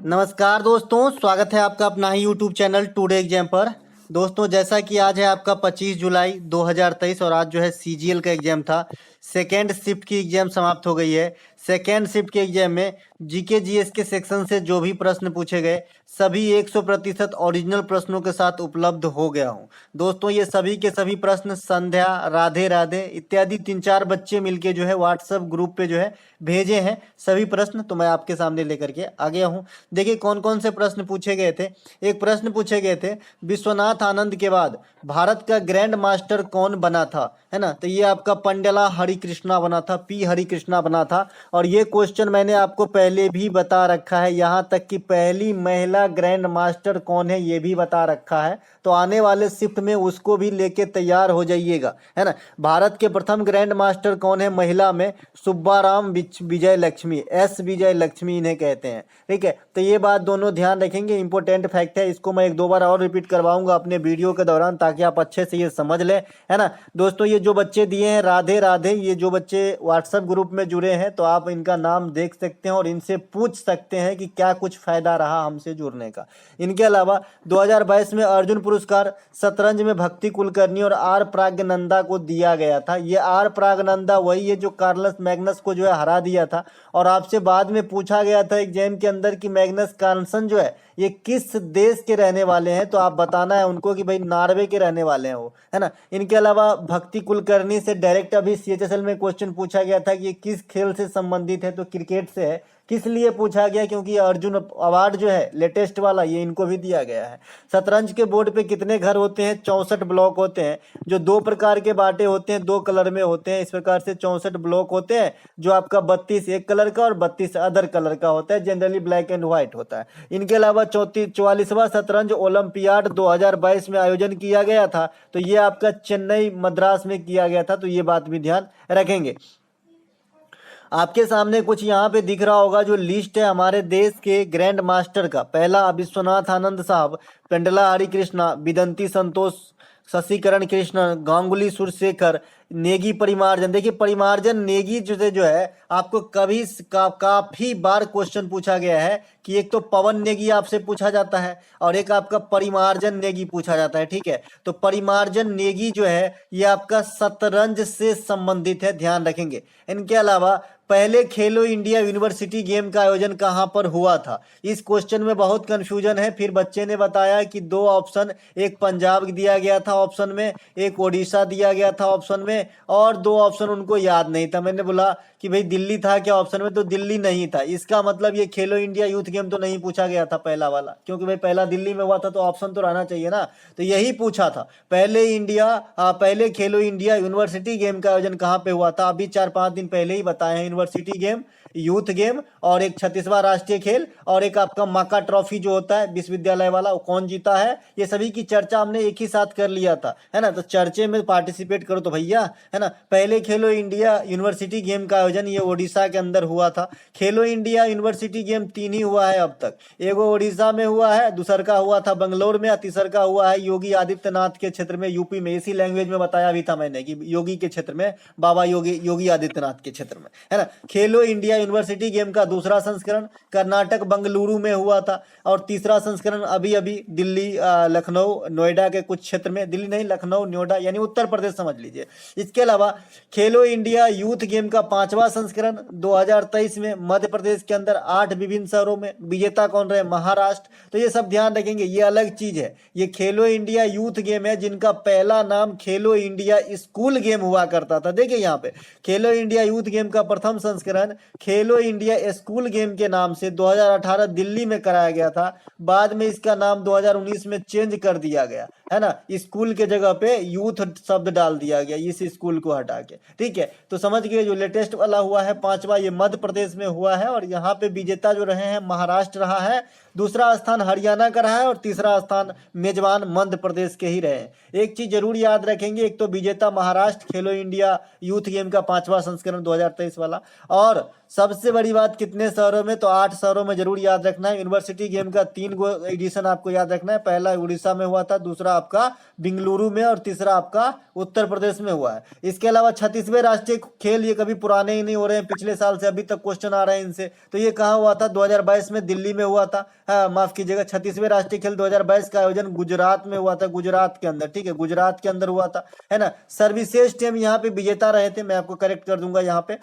नमस्कार दोस्तों, स्वागत है आपका अपना ही यूट्यूब चैनल टुडे एग्जाम पर। दोस्तों, जैसा कि आज है आपका 25 जुलाई 2023 और आज जो है सीजीएल का एग्जाम था। सेकेंड शिफ्ट की एग्जाम समाप्त हो गई है। सेकेंड शिफ्ट के एग्जाम में जीके जीएस के सेक्शन से जो भी प्रश्न पूछे गए सभी 100% ओरिजिनल प्रश्नों के साथ उपलब्ध हो गया हूँ। दोस्तों, ये सभी के सभी प्रश्न संध्या, राधे राधे इत्यादि 3-4 बच्चे मिलके जो है व्हाट्सएप ग्रुप पे जो है भेजे हैं सभी प्रश्न, तो मैं आपके सामने लेकर के आ गया हूँ। देखिए कौन कौन से प्रश्न पूछे गए थे। एक प्रश्न पूछे गए थे, विश्वनाथ आनंद के बाद भारत का ग्रैंड मास्टर कौन बना था, है ना। तो ये आपका पंडला हरिकृष्णा बना था, पी हरिकृष्णा बना था। और ये क्वेश्चन मैंने आपको पहले भी बता रखा है, यहाँ तक कि पहली महिला ग्रैंड मास्टर कौन है ये भी बता रखा है। तो आने वाले शिफ्ट में उसको भी लेके तैयार हो जाइएगा, है ना। भारत के प्रथम ग्रैंड मास्टर कौन है महिला में? सुब्बाराम विजय लक्ष्मी, एस विजय लक्ष्मी इन्हें कहते हैं, ठीक है। तो ये बात दोनों ध्यान रखेंगे, इंपॉर्टेंट फैक्ट है। इसको मैं 1-2 बार और रिपीट करवाऊंगा अपने वीडियो के दौरान ताकि आप अच्छे से ये समझ लें, है ना। दोस्तों, ये जो बच्चे दिए हैं राधे राधे, ये जो बच्चे व्हाट्सएप ग्रुप में जुड़े हैं तो आप इनका नाम देख सकते हैं और इनसे पूछ सकते हैं कि क्या कुछ फायदा रहा हमसे जुड़ने का। इनके अलावा 2022 में अर्जुन पुरस्कार शतरंज में भक्ति कुलकर्णी और आर प्राज्ञनंदा को दिया गया था। ये आर प्राज्ञनंदा वही है जो कार्लस मैग्नस को जो है हरा दिया था। और आपसे बाद में पूछा गया था एग्जाम के अंदर कि मैग्नस कार्लसन जो है ये किस देश के रहने वाले हैं, तो आप बताना है उनको कि भाई नॉर्वे के रहने वाले हैं वो, है ना। इनके अलावा भक्ति कुलकर्णी से डायरेक्ट अभी सीएचएसएल में क्वेश्चन पूछा गया था कि ये किस खेल से संबंधित है, तो क्रिकेट से है। किस लिए पूछा गया? क्योंकि अर्जुन अवार्ड जो है लेटेस्ट वाला ये इनको भी दिया गया है। शतरंज के बोर्ड पे कितने घर होते हैं? 64 ब्लॉक होते हैं, जो 2 प्रकार के बांटे होते हैं, 2 कलर में होते हैं। इस प्रकार से 64 ब्लॉक होते हैं, जो आपका 32 एक कलर का और 32 अदर कलर का होता है, जनरली ब्लैक एंड व्हाइट होता है। इनके अलावा 44वां शतरंज ओलंपियाड 2022 में आयोजन किया गया था, तो ये आपका चेन्नई मद्रास में किया गया था, तो ये बात भी ध्यान रखेंगे। आपके सामने कुछ यहाँ पे दिख रहा होगा जो लिस्ट है हमारे देश के ग्रैंड मास्टर का। पहला विश्वनाथ आनंद साहब, पेंडला हरिकृष्णा, बिदंती संतोष, शशिकरण कृष्णन, गांगुली सुरशेखर, नेगी परिमार्जन। देखिए परिमार्जन नेगी जो है आपको कभी काफी बार क्वेश्चन पूछा गया है कि एक तो पवन नेगी आपसे पूछा जाता है और एक आपका परिमार्जन नेगी पूछा जाता है, ठीक है। तो परिमार्जन नेगी जो है ये आपका शतरंज से संबंधित है, ध्यान रखेंगे। इनके अलावा पहले खेलो इंडिया यूनिवर्सिटी गेम का आयोजन कहां पर हुआ था? इस क्वेश्चन में बहुत कंफ्यूजन है। फिर बच्चे ने बताया कि 2 ऑप्शन, एक पंजाब दिया गया था ऑप्शन में, एक ओडिशा दिया गया था ऑप्शन में, और 2 ऑप्शन उनको याद नहीं था। मैंने बोला कि भाई दिल्ली था क्या ऑप्शन में, तो दिल्ली नहीं था। इसका मतलब ये खेलो इंडिया यूथ गेम तो नहीं पूछा गया था पहला वाला, क्योंकि भाई पहला दिल्ली में हुआ था तो ऑप्शन तो रहना चाहिए ना। तो यही पूछा था, पहले खेलो इंडिया यूनिवर्सिटी गेम का आयोजन कहाँ पे हुआ था? अभी 4-5 दिन पहले ही बताए हैं, यूनिवर्सिटी गेम, यूथ गेम, और एक 36वां राष्ट्रीय खेल, और एक आपका माका ट्रॉफी जो होता है विश्वविद्यालय वाला, वो कौन जीता है, ये सभी की चर्चा हमने एक ही साथ कर लिया था, है ना। तो चर्चे में पार्टिसिपेट करो तो भैया, है ना। पहले खेलो इंडिया यूनिवर्सिटी गेम का आयोजन ये ओडिशा के अंदर हुआ था। खेलो इंडिया यूनिवर्सिटी गेम 3 ही हुआ है अब तक, एगो ओडिशा में हुआ है, दूसर का हुआ था बंगलोर में, तीसर का हुआ है योगी आदित्यनाथ के क्षेत्र में यूपी में। इसी लैंग्वेज में बताया भी था मैंने कि योगी के क्षेत्र में, बाबा योगी आदित्यनाथ के क्षेत्र में, है ना। खेलो इंडिया यूनिवर्सिटी गेम का दूसरा संस्करण कर्नाटक बंगलुरु में हुआ था, और तीसरा संस्करण अभी अभी दिल्ली, लखनऊ, नोएडा के कुछ क्षेत्र में, दिल्ली नहीं लखनऊ नोएडा यानी उत्तर प्रदेश समझ लीजिए। इसके अलावा खेलो इंडिया यूथ गेम का 5वां संस्करण 2023 में मध्य प्रदेश के अंदर 8 विभिन्न शहरों में, विजेता कौन रहे? महाराष्ट्र। तो ये सब ध्यान रखेंगे, ये अलग चीज है। ये खेलो इंडिया यूथ गेम है जिनका पहला नाम खेलो इंडिया स्कूल गेम हुआ करता था। देखिए यहाँ पे खेलो इंडिया यूथ गेम का प्रथम संस्करण खेलो इंडिया स्कूल गेम के नाम से 2018 दिल्ली में कराया गया था। बाद में इसका नाम 2019 में चेंज कर दिया गया, है ना। स्कूल के जगह पे यूथ शब्द डाल दिया गया इस स्कूल को हटा के, ठीक है। तो समझ गए, जो लेटेस्ट वाला हुआ है 5वां, ये मध्य प्रदेश में हुआ है, और यहाँ पे विजेता जो रहे हैं महाराष्ट्र रहा है। दूसरा स्थान हरियाणा का रहा है और तीसरा स्थान मेजबान मध्य प्रदेश के ही रहे हैं। एक चीज जरूर याद रखेंगे, एक तो विजेता महाराष्ट्र खेलो इंडिया यूथ गेम का 5वां संस्करण 2023 वाला, और सबसे बड़ी बात कितने शहरों में, तो 8 शहरों में जरूर याद रखना है। यूनिवर्सिटी गेम का 3 गो एडिशन आपको याद रखना है, पहला उड़ीसा में हुआ था, दूसरा आपका बेंगलुरु में और तीसरा आपका उत्तर प्रदेश में हुआ है। इसके अलावा 36वें राष्ट्रीय खेल, ये कभी पुराने ही नहीं हो रहे हैं, पिछले साल से अभी तक क्वेश्चन आ रहे हैं इनसे। तो ये कहाँ हुआ था, 2022 में दिल्ली में हुआ था। माफ कीजिएगा, 36वें राष्ट्रीय खेल 2022 का आयोजन गुजरात में हुआ था, गुजरात के अंदर, ठीक है, गुजरात के अंदर हुआ था, है ना। सर्विसेज टीम यहाँ पे विजेता रहे थे, मैं आपको करेक्ट कर दूंगा यहाँ पे।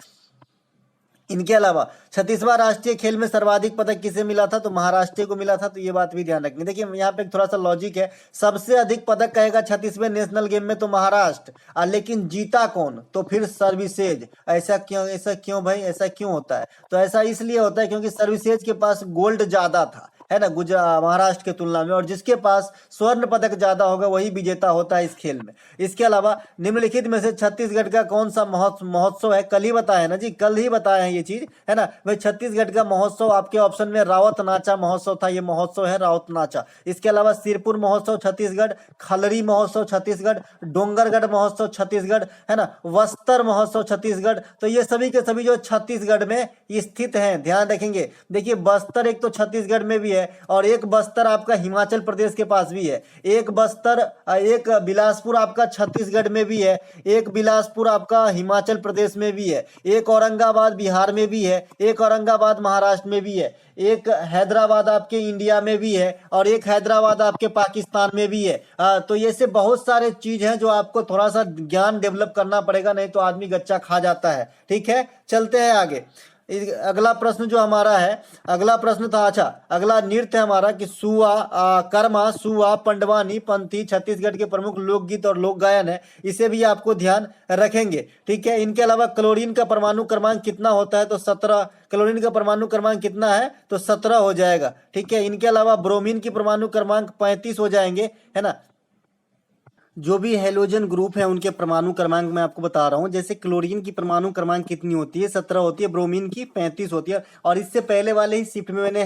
इनके अलावा 36वां राष्ट्रीय खेल में सर्वाधिक पदक किसे मिला था, तो महाराष्ट्र को मिला था, तो ये बात भी ध्यान रखनी। देखिए यहाँ पे थोड़ा सा लॉजिक है, सबसे अधिक पदक कहेगा 36वें नेशनल गेम में तो महाराष्ट्र, लेकिन जीता कौन, तो फिर सर्विसेज। ऐसा क्यों भाई, ऐसा क्यों होता है, तो ऐसा इसलिए होता है क्योंकि सर्विसेज के पास गोल्ड ज्यादा था, है ना, महाराष्ट्र के तुलना में, और जिसके पास स्वर्ण पदक ज्यादा होगा वही विजेता होता है इस खेल में। इसके अलावा निम्नलिखित में से छत्तीसगढ़ का कौन सा महोत्सव है, कल ही बताया ना जी, कल ही बताया है ये चीज, है ना। भाई छत्तीसगढ़ का महोत्सव आपके ऑप्शन में रावत नाचा महोत्सव था, ये महोत्सव है रावत नाचा। इसके अलावा सिरपुर महोत्सव छत्तीसगढ़, खलरी महोत्सव छत्तीसगढ़, डोंगरगढ़ महोत्सव छत्तीसगढ़, है ना, बस्तर महोत्सव छत्तीसगढ़। तो ये सभी के सभी जो छत्तीसगढ़ में स्थित हैं, ध्यान रखेंगे। देखिए बस्तर एक तो छत्तीसगढ़ में भी है, और एक बस्तर आपका हिमाचल प्रदेश के पास भी है, एक बस्तर, एक बिलासपुर आपका छत्तीसगढ़ में भी है, एक बिलासपुर आपका हिमाचल प्रदेश में भी है, एक औरंगाबाद बिहार में भी है, एक औरंगाबाद महाराष्ट्र में भी है, एक हैदराबाद आपके इंडिया में भी है, और एक हैदराबाद आपके पाकिस्तान में भी है। तो ये से बहुत सारे चीज हैं जो आपको थोड़ा सा ज्ञान डेवलप करना पड़ेगा, नहीं तो आदमी गच्चा खा जाता है। ठीक है, चलते हैं आगे। अगला प्रश्न जो हमारा है, अगला प्रश्न था, अच्छा अगला नृत्य है हमारा कि सुआ, कर्मा, सुआ, पंडवानी, पंथी छत्तीसगढ़ के प्रमुख लोकगीत और लोक गायन है, इसे भी आपको ध्यान रखेंगे। ठीक है, इनके अलावा क्लोरीन का परमाणु क्रमांक कितना होता है, तो 17। क्लोरीन का परमाणु क्रमांक कितना है, तो 17 हो जाएगा। ठीक है, इनके अलावा ब्रोमीन की परमाणु क्रमांक 35 हो जाएंगे, है ना। जो भी हेलोजन ग्रुप है उनके परमाणु क्रमांक मैं आपको बता रहा हूँ। जैसे क्लोरीन की परमाणु क्रमांक कितनी होती है, 17 होती है, ब्रोमीन की 35 होती है। और इससे पहले वाले ही शिफ्ट में मैंने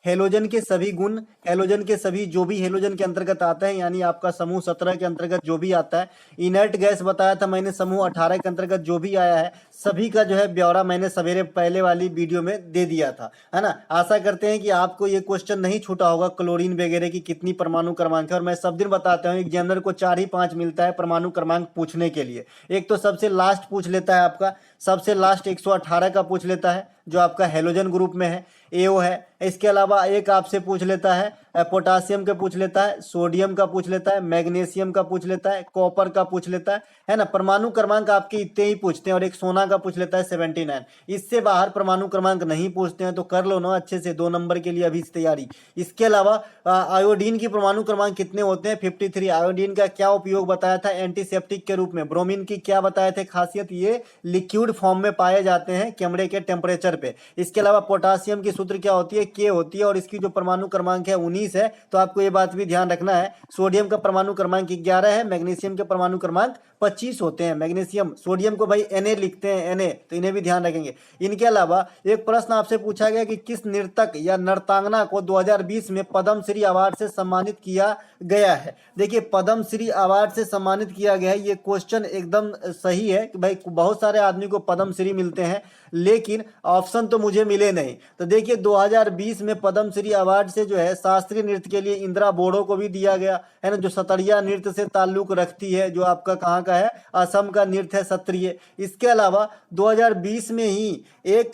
हेलोजन के सभी गुण, हेलोजन के सभी जो भी हेलोजन के अंतर्गत आता है, यानी आपका समूह 17 के अंतर्गत जो भी आता है, इनर्ट गैस बताया था मैंने, समूह 18 के अंतर्गत जो भी आया है, सभी का जो है ब्यौरा मैंने सवेरे पहले वाली वीडियो में दे दिया था, है ना। आशा करते हैं कि आपको ये क्वेश्चन नहीं छूटा होगा, क्लोरीन वगैरह की कितनी परमाणु क्रमांक है। और मैं सब दिन बताता हूँ, एग्जामिनर को 4 ही 5 मिलता है परमाणु क्रमांक पूछने के लिए। एक तो सबसे लास्ट पूछ लेता है आपका, सबसे लास्ट 118 का पूछ लेता है जो आपका हेलोजन ग्रुप में है, एओ है। इसके अलावा एक आपसे पूछ लेता है पोटासियम का पूछ लेता है, सोडियम का पूछ लेता है, मैग्नीशियम का पूछ लेता है, कॉपर का पूछ लेता है ना। परमाणु क्रमांक आपके इतने ही पूछते हैं, और एक सोना का पूछ लेता है 79। इससे बाहर परमाणु क्रमांक नहीं पूछते हैं, तो कर लो ना अच्छे से 2 नंबर के लिए अभी से तैयारी। इसके अलावा आयोडीन की परमाणु क्रमांक कितने होते हैं, 53। आयोडीन का क्या उपयोग बताया था, एंटीसेप्टिक के रूप में। ब्रोमीन की क्या बताए थे खासियत, ये लिक्विड फॉर्म में पाए जाते हैं कमरे के टेम्परेचर पे। इसके अलावा पोटासियम की सूत्र क्या होती है, के होती है, और इसकी जो परमाणु क्रमांक है 19 है, तो आपको ये बात भी ध्यान रखना है। सोडियम का परमाणु क्रमांक 11 है, मैग्नीशियम के परमाणु क्रमांक 25 होते हैं। मैग्नीशियम, सोडियम को भाई Na लिखते हैं, Na, तो इन्हें भी ध्यान रखेंगे। इनके अलावा एक प्रश्न आपसे पूछा गया कि किस नर्तक या नर्तांगना को 2020 में पद्मश्री अवार्ड से सम्मानित किया गया है। देखिए पद्मश्री अवार्ड से सम्मानित किया गया है, ये क्वेश्चन एकदम सही है कि भाई बहुत सारे आदमी को पद्मश्री मिलते हैं, लेकिन ऑप्शन तो मुझे मिले नहीं। तो देखिए 2020 में पद्मश्री अवार्ड से जो है शास्त्रीय नृत्य के लिए इंदिरा बोड़ो को भी दिया गया है ना, जो सतरिया नृत्य से ताल्लुक रखती है, जो आपका कहाँ का है, असम का नृत्य है सत्रिय। इसके अलावा 2020 में ही एक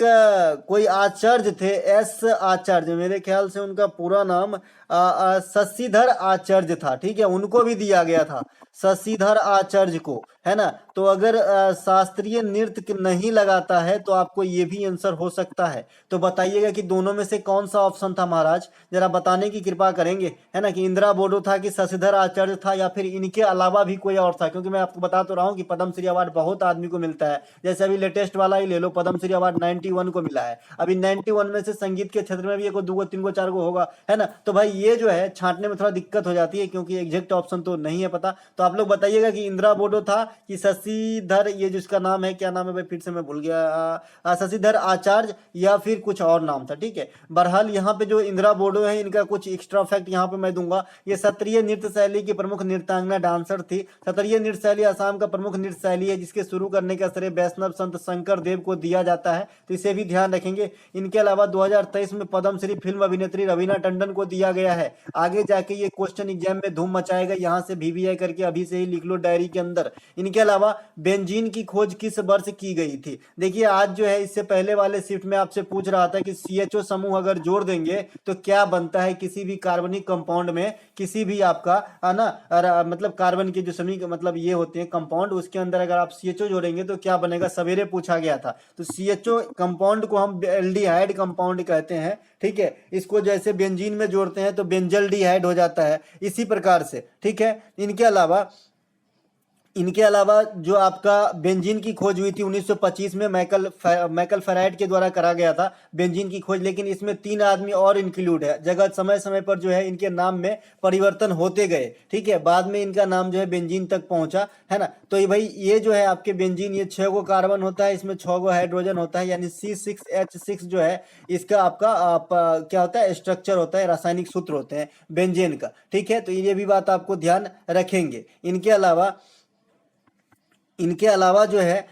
कोई आचार्य थे, एस आचार्य, मेरे ख्याल से उनका पूरा नाम शशिधर आचार्य था, ठीक है, उनको भी दिया गया था, शशिधर आचार्य को, है ना। तो अगर शास्त्रीय नृत्य नहीं लगाता है तो आपको ये भी आंसर हो सकता है। तो बताइएगा कि दोनों में से कौन सा ऑप्शन था महाराज, जरा बताने की कृपा करेंगे, है ना, कि इंदिरा बोडो था कि शशिधर आचार्य था, या फिर इनके अलावा भी कोई और था। क्योंकि मैं आपको बता तो रहा हूँ कि पद्मश्री अवार्ड बहुत आदमी को मिलता है। जैसे अभी लेटेस्ट वाला ही ले लो, पद्मश्री अवार्ड 91 को मिला है। अभी 91 में से संगीत के क्षेत्र में भी 1 2 3 4 होगा, है ना। तो भाई ये जो है छांटने में थोड़ा दिक्कत हो जाती है, क्योंकि एग्जैक्ट ऑप्शन तो नहीं है पता। तो आप लोग बताइएगा कि इंदिरा बोडो था कि शशिधर, ये जिसका नाम है, क्या नाम है भाई, फिर से मैं भूल गया, शशिधर आचार्य या फिर कुछ और नाम था। ठीक है, बहरहाल यहाँ पे जो इंदिरा बोडो है इनका कुछ एक्स्ट्रा फैक्ट यहाँ पे मैं दूंगा। ये सत्रीय नृत्य शैली की प्रमुख नृत्यांगना डांसर थी। सत्रीय नृत्य शैली असम का प्रमुख नृत्य शैली है जिसके शुरू करने का श्रेय वैष्णव संत शंकर देव को दिया जाता है, तो इसे भी ध्यान रखेंगे। इनके अलावा 2023 में पद्मश्री फिल्म अभिनेत्री रवीना टंडन को दिया गया है। आगे जाके ये क्वेश्चन एग्जाम में धूम मचाएगा, यहाँ से VVI करके अभी से ही लिख लो डायरी के अंदर। इनके अलावा बेंजीन की खोज किस वर्ष की गई थी? देखिए आज जो है इससे पहले वाले शिफ्ट में आपसे पूछ रहा था कि CHO समूह अगर जोड़ देंगे तो क्या बनता है किसी भी कार्बनिक कंपाउंड में, किसी भी आपका है ना मतलब कार्बन के जो समी मतलब ये होते हैं कंपाउंड, उसके अंदर अगर आप CHO जोड़ेंगे तो क्या बनेगा, सवेरे पूछा गया था। तो CHO कंपाउंड को हम एल्डिहाइड कंपाउंड कहते हैं। ठीक है, इसको जैसे बेंजीन में जोड़ते हैं तो बेंजल्डिहाइड हो जाता है, इसी प्रकार से। ठीक है, इनके अलावा जो आपका बेंजीन की खोज हुई थी 1925 में मैकल फेराइट के द्वारा करा गया था बेंजीन की खोज, लेकिन इसमें 3 आदमी और इंक्लूड है। जगह समय समय पर जो है इनके नाम में परिवर्तन होते गए। ठीक है, बाद में इनका नाम जो है बेंजीन तक पहुंचा, है ना। तो ये भाई ये जो है आपके बेंजीन, ये 6 गो कार्बन होता है, इसमें 6 गो हाइड्रोजन होता है, यानी C6H6 जो है इसका आपका क्या होता है, स्ट्रक्चर होता है, रासायनिक सूत्र होते हैं बेंजीन का। ठीक है, तो ये भी बात आपको ध्यान रखेंगे। इनके अलावा जो है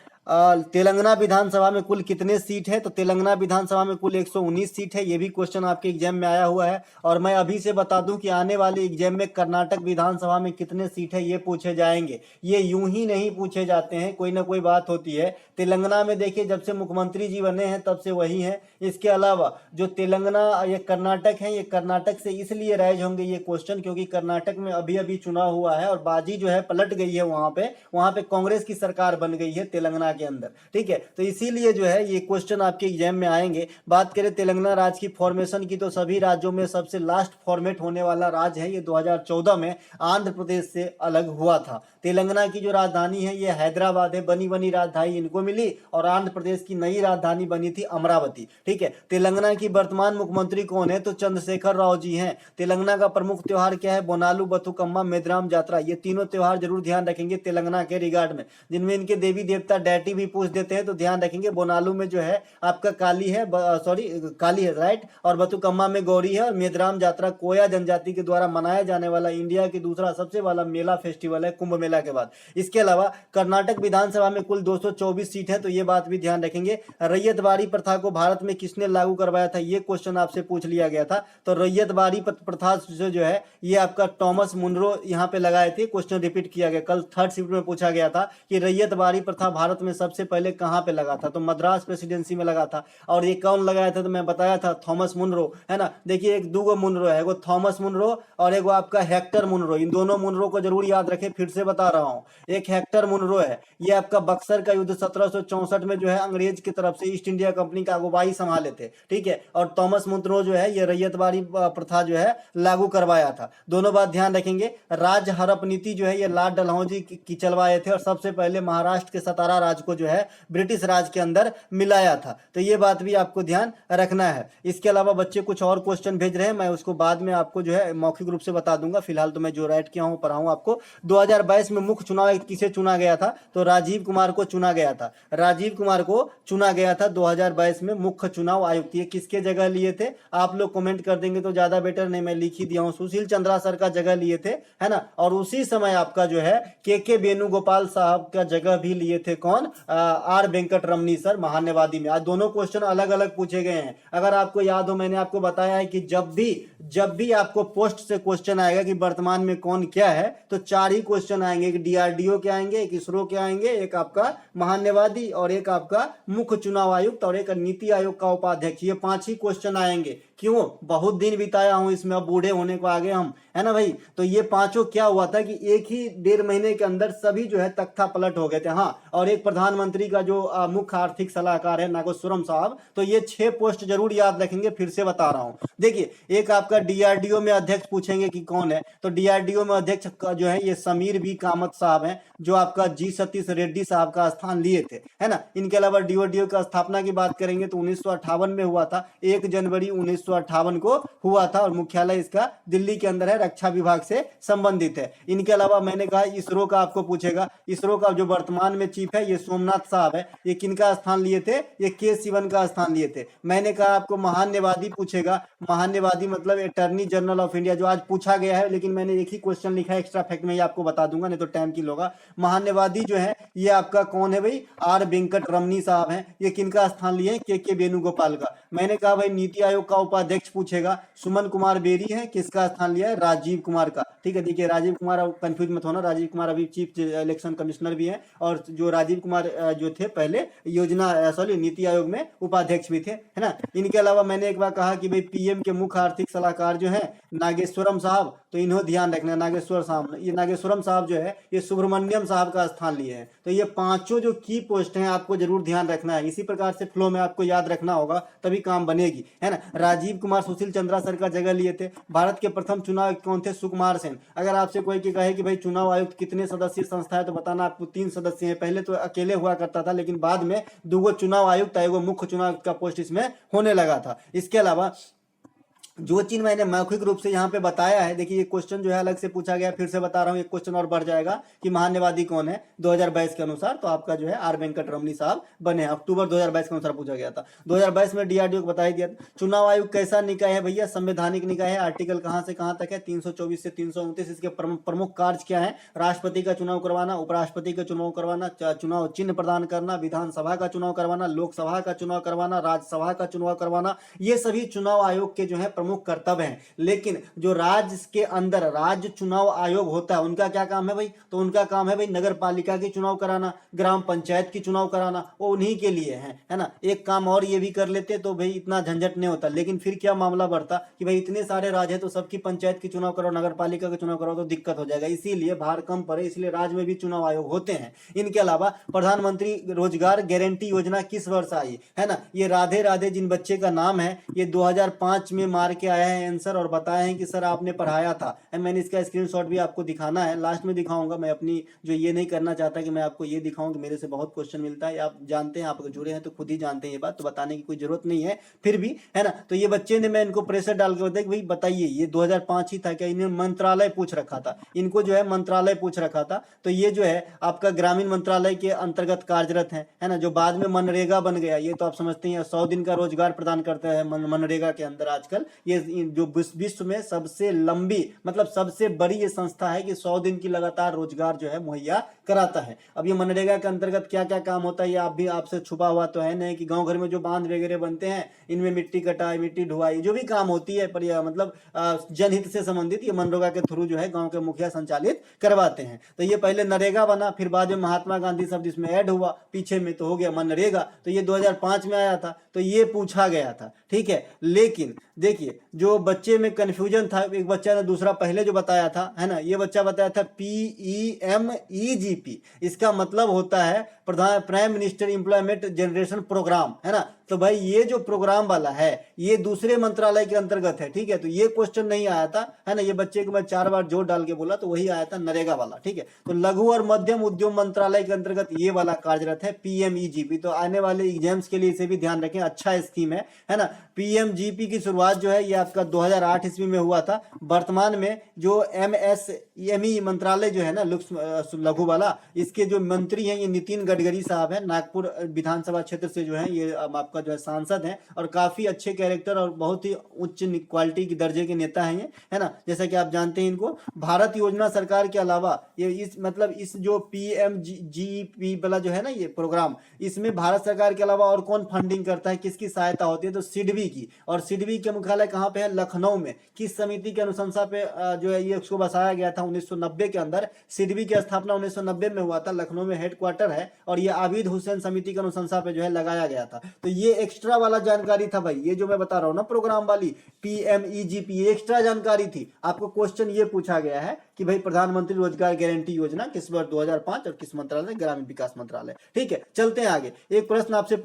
तेलंगाना विधानसभा में कुल कितने सीट है? तो तेलंगाना विधानसभा में कुल 119 सीट है। ये भी क्वेश्चन आपके एग्जाम में आया हुआ है। और मैं अभी से बता दूं कि आने वाले एग्जाम में कर्नाटक विधानसभा में कितने सीट है ये पूछे जाएंगे। ये यूं ही नहीं पूछे जाते हैं, कोई ना कोई बात होती है। तेलंगाना में देखिए जब से मुख्यमंत्री जी बने हैं तब से वही है। इसके अलावा जो तेलंगाना ये कर्नाटक है, ये कर्नाटक से इसलिए राइज होंगे ये क्वेश्चन क्योंकि कर्नाटक में अभी अभी चुनाव हुआ है और बाजी जो है पलट गई है। वहां पे कांग्रेस की सरकार बन गई है तेलंगाना के अंदर। ठीक है, तो इसीलिए जो है ये क्वेश्चन आपके एग्जाम में आएंगे। बात करें तेलंगाना राज्य की फॉर्मेशन की, तो सभी राज्यों में सबसे लास्ट फॉर्मेट होने वाला राज्य है ये 2014 में आंध्र प्रदेश से अलग हुआ था। तेलंगाना की जो राजधानी है ये हैदराबाद है, बनी राजधानी इनको मिली, और आंध्र प्रदेश की नई राजधानी बनी थी अमरावती। ठीक है, तेलंगाना की वर्तमान मुख्यमंत्री कौन है? तो चंद्रशेखर राव जी हैं। तेलंगाना का प्रमुख त्योहार क्या है? बोनालू बथुकम्मा मेद्राम जात्रा। ये तीनों त्योहार जरूर ध्यान रखेंगे तेलंगाना के रिगार्ड में, जिनमें इनके देवी देवता डैटी भी पूछ देते हैं, तो ध्यान रखेंगे। बोनालू में जो है आपका काली है, काली है राइट, और बथुकम्मा में गौरी है, और मेद्राम जात्रा कोया जनजाति के द्वारा मनाया जाने वाला इंडिया की दूसरा सबसे बड़ा मेला फेस्टिवल है कुंभ मेला के बाद। इसके अलावा कर्नाटक विधानसभा में कुल 224 सीट है, तो ये बात भी ध्यान रखेंगे। रैयतवाड़ी प्रथा को भारत में किसने लागू करवाया था? ये क्वेश्चन आपसे पूछ लिया गया था। तो रैयतवाड़ी प्रथा से जो है ये आपका टॉमस मुनरो यहाँ पे लगाए थे। क्वेश्चन रिपीट किया गया, कल 3rd शिफ्ट में पूछा गया था कि रैयतवाड़ी प्रथा भारत में सबसे पहले कहां पे लगा था? तो मद्रास प्रेसिडेंसी में लगा था। और ये कौन लगाया था? तो मैं बताया था थॉमस मुनरो, है ना। देखिए एक दूगो मुनरो है, एगो थॉमस मुनरो और एगो आपका हेक्टर मुनरो। इन दोनों मुनरो को जरूर याद रखें, फिर से बता रहा हूं। एक हेक्टर मुनरो है, ये आपका बक्सर का युद्ध 1764 में जो है अंग्रेज की तरफ से ईस्ट इंडिया कंपनी का अगुवाई संभाले थे। ठीक है, और थॉमस मुनरो जो है ये रैयतवाड़ी प्रथा जो है लागू करवाया था। दोनों बात ध्यान रखेंगे। राज हड़प नीति जो है ये लॉर्ड डलहौजी की चलवाए थे, और सबसे पहले महाराष्ट्र के सतारा राज्य को जो है ब्रिटिश राज के अंदर मिलाया था। तो ये बात भी आपको ध्यान रखना है। इसके अलावा बच्चे कुछ और क्वेश्चन भेज रहे हैं, मैं उसको बाद में आपको जो है मौखिक रूप से बता दूंगा। फिलहाल तो मैं जो राइट किया हूं पढ़ाऊं आपको। 2022 में मुख्य चुनाव किसे चुना गया था? तो राजीव कुमार को चुना गया था। राजीव कुमार को चुना गया था 2022 में मुख्य चुनाव आयुक्त। ये किसके जगह लिए थे? आप लोग कमेंट कर देंगे तो ज्यादा बेटर, नहीं मैं लिख ही दिया हूं, सुशील चंद्रा सर का जगह लिए थे, है ना। और उसी समय आपका जो है के वेणुगोपाल साहब का जगह भी लिए थे। कौन? आर वेंकट रमनी सर महान्यवादी में। आज दोनों क्वेश्चन अलग अलग पूछे गए हैं। अगर आपको याद हो, मैंने आपको बताया है कि जब भी आपको पोस्ट से क्वेश्चन आएगा कि वर्तमान में कौन क्या है, तो 4 ही क्वेश्चन आएंगे। एक DRDO के आएंगे, एक इसरो के आएंगे, एक आपका महान्यवादी, और एक आपका मुख्य चुनाव आयुक्त, और एक नीति आयोग का उपाध्यक्ष। ये 5 ही क्वेश्चन आएंगे। क्यों? बहुत दिन बिताया हूं इसमें, अब बूढ़े होने को आगे हम, है ना भाई। तो ये पांचों क्या हुआ था कि एक ही 1.5 महीने के अंदर सभी जो है तख्ता पलट हो गए थे। हाँ, और एक प्रधानमंत्री का जो मुख्य आर्थिक सलाहकार है नागेश्वरम साहब, तो ये 6 पोस्ट जरूर याद रखेंगे, फिर से बता रहा हूं। देखिए एक आपका DRDO में अध्यक्ष पूछेंगे कि कौन है, तो DRDO में अध्यक्ष जो है ये समीर बी कामत साहब हैं, जो आपका G सतीश रेड्डी साहब का स्थान लिए थे, है ना। इनके अलावा DRDO का स्थापना की बात करेंगे तो 1958 में हुआ था, 1 जनवरी 1958 को हुआ था और मुख्यालय इसका दिल्ली के अंदर है, रक्षा विभाग से संबंधित है। इनके अलावा मैंने कहा इसरो का आपको पूछेगा, इसरो का जो वर्तमान में चीफ है ये सोमनाथ साहब है। ये किनका स्थान लिए थे? ये के सिवन का स्थान लिए थे। मैंने कहा आपको महान्यवादी पूछेगा, महान्यवादी मतलब अटॉर्नी जनरल ऑफ इंडिया, जो आज पूछा गया है, लेकिन मैंने एक ही क्वेश्चन लिखा है, एक्स्ट्रा फैक्ट में ये आपको बता दूंगा, नहीं तो टाइम किल होगा। महान्यवादी जो है ये आपका कौन है भाई? आर वेंकट रमनी साहब हैं। ये किनका स्थान लिए? के वेणुगोपाल का। मैंने कहा भाई नीति आयोग का उपाध्यक्ष पूछेगा, सुमन कुमार बेरी है, किसका स्थान लिया है? राजीव कुमार का। ठीक है, देखिए राजीव कुमार, कंफ्यूज मत होना, राजीव कुमार अभी चीफ इलेक्शन कमिश्नर भी हैं और जो राजीव कुमार जो थे पहले नीति आयोग में उपाध्यक्ष भी थे, है ना। इनके अलावा मैंने एक बार कहा कि भाई पीएम के मुख्य आर्थिक सलाहकार जो है नागेश्वरम साहब, तो इन्हों ध्यान रखना, नागेश्वरम साहब जो है ये सुब्रमण्यम साहब का स्थान लिए हैं। तो ये पांचों जो की पोस्ट हैं आपको जरूर ध्यान रखना है, इसी प्रकार से फ्लो में आपको याद रखना होगा, तभी काम बनेगी, है ना। राजीव कुमार सुशील चंद्रा सर का जगह लिए थे। भारत के प्रथम चुनाव कौन थे? सुकुमार सेन। अगर आपसे कोई कहे कि भाई चुनाव आयुक्त कितने सदस्यीय संस्था है, तो बताना आपको 3 सदस्य हैं। पहले तो अकेले हुआ करता था, लेकिन बाद में 2 चुनाव आयुक्त, एगो मुख्य चुनाव का पोस्ट इसमें होने लगा था। इसके अलावा जो चीज मैंने मौखिक रूप से यहाँ पे बताया है, देखिए ये क्वेश्चन जो है अलग से पूछा गया, फिर से बता रहा हूँ, एक क्वेश्चन और बढ़ जाएगा कि महान्यवादी कौन है 2022 के अनुसार, तो आपका जो है आर वेंकट रमनी साहब बने। अक्टूबर 2022 के अनुसार पूछा गया था। 2022 में डीआरडीओ को बता ही दिया। चुनाव आयोग कैसा निकाय है भैया? संवैधानिक निकाय है। आर्टिकल कहाँ से कहाँ तक है? 324 से 329। इसके प्रमुख कार्य क्या है? राष्ट्रपति का चुनाव करवाना, उपराष्ट्रपति का चुनाव करवाना, चुनाव चिन्ह प्रदान करना, विधानसभा का चुनाव करवाना, लोकसभा का चुनाव करवाना, राज्यसभा का चुनाव करवाना, ये सभी चुनाव आयोग के जो है प्रमुख कर्तव्य हैं। लेकिन जो राज्य के अंदर राज्य चुनाव आयोग होता है, उनका क्या काम है भाई? तो उनका काम है भाई नगर पालिका के चुनाव कराना, ग्राम पंचायत की चुनाव कराना, वो उन्हीं के लिए है ना। एक काम और ये भी कर लेते तो भाई इतना झंझट नहीं होता, लेकिन फिर क्या मामला बढ़ता कि भाई इतने सारे राज्य है तो सबकी पंचायत की चुनाव करो, नगर पालिका का चुनाव करो, तो दिक्कत हो जाएगा। इसीलिए भार कम पड़े, इसलिए राज्य में भी चुनाव आयोग होते हैं। इनके अलावा प्रधानमंत्री रोजगार गारंटी योजना किस वर्ष आई, है ना। ये राधे राधे जिन बच्चे का नाम है, ये 2005 में मार के आया है आंसर और बताया है कि सर आपने पढ़ाया था। मैंने इसका स्क्रीनशॉट भी आपको दिखाना है, लास्ट में दिखाऊंगा। मैं अपनी जो ये नहीं करना चाहता कि मैं आपको ये दिखाऊं कि मेरे से बहुत क्वेश्चन मिलता है, आप जानते हैं, आप जुड़े हैं तो खुद ही जानते हैं ये बात, तो बताने की कोई जरूरत नहीं है, फिर भी, है ना। तो ये बच्चे ने, मैं इनको प्रेशर डाल के बताया कि भाई बताइए ये 2005 ही था क्या? इन्हें मंत्रालय पूछ रखा था, इनको जो है मंत्रालय पूछ रखा था। तो ये जो है आपका ग्रामीण मंत्रालय के अंतर्गत कार्यरत है ना, जो बाद में मनरेगा बन गया। ये तो आप समझते हैं 100 दिन का रोजगार प्रदान करता है मनरेगा के अंदर आजकल। ये जो विश्व में सबसे लंबी मतलब सबसे बड़ी ये संस्था है कि 100 दिन की लगातार रोजगार जो है मुहैया कराता है। अब ये मनरेगा के अंतर्गत क्या क्या काम होता है ये आप भी, आपसे छुपा हुआ तो है नहीं, कि गांव घर में जो बांध वगैरह बनते हैं, इनमें मिट्टी कटाई, मिट्टी ढुआई, जो भी काम होती है पर मतलब जनहित से संबंधित, ये मनरेगा के थ्रू जो है गांव के मुखिया संचालित करवाते हैं। तो ये पहले नरेगा बना, फिर बाद में महात्मा गांधी शब्द इसमें ऐड हुआ, पीछे में तो हो गया मनरेगा। तो ये 2005 में आया था, तो ये पूछा गया था, ठीक है। लेकिन देखिए जो बच्चे में कंफ्यूजन था, एक बच्चा ने दूसरा पहले जो बताया था, है ना, ये बच्चा बताया था PEMEGP, इसका मतलब होता है prime minister employment generation programme, है ना। तो भाई ये जो प्रोग्राम वाला है ये दूसरे मंत्रालय के अंतर्गत है, ठीक है। तो ये क्वेश्चन नहीं आया था, है ना, ये बच्चे को मैं 4 बार जोर डाल के बोला तो वही आया था नरेगा वाला, ठीक है। तो लघु और मध्यम उद्यम मंत्रालय के अंतर्गत ये वाला कार्यरत है PMEGP। तो आने वाले एग्जाम्स के लिए इसे भी ध्यान रखें, अच्छा स्कीम है ना। PMGP की शुरुआत जो है ये आपका 2008 ईस्वी में हुआ था। वर्तमान में जो MSME मंत्रालय जो है ना लघु वाला, इसके जो मंत्री हैं ये नितिन गडकरी साहब हैं, नागपुर विधानसभा क्षेत्र से जो है ये आपका जो है सांसद हैं, और काफी अच्छे कैरेक्टर और बहुत ही उच्च क्वालिटी की दर्जे के नेता हैं ये, है ना। जैसा कि आप जानते हैं इनको भारत योजना सरकार के अलावा ये इस जो PMGP वाला जो है ना ये प्रोग्राम, इसमें भारत सरकार के अलावा और कौन फंडिंग करता है, किसकी सहायता होती है? तो सिडबी की। और सिडबी के मुख्यालय कहाँ पे है? लखनऊ में। किस समिति की अनुशंसा पे जो है ये उसको बसाया गया था? 1990 के अंदर। सिडबी की स्थापना 1990 में हुआ था, लखनऊ में हेडक्वार्टर है, और ये आबिद हुसैन समिति की अनुशंसा पे जो है लगाया गया था। तो ये एक्स्ट्रा वाला जानकारी था भाई, ये जो मैं बता रहा हूँ ना प्रोग्राम वाली PMEGP, एक्स्ट्रा जानकारी थी। आपको क्वेश्चन ये पूछा गया है कि भाई प्रधानमंत्री रोजगार गारंटी योजना किस वर्ष? 2005। और किस मंत्रालय? ग्रामीण विकास मंत्रालय, ठीक है। चलते हैं आगे। एक प्रश्न आपसे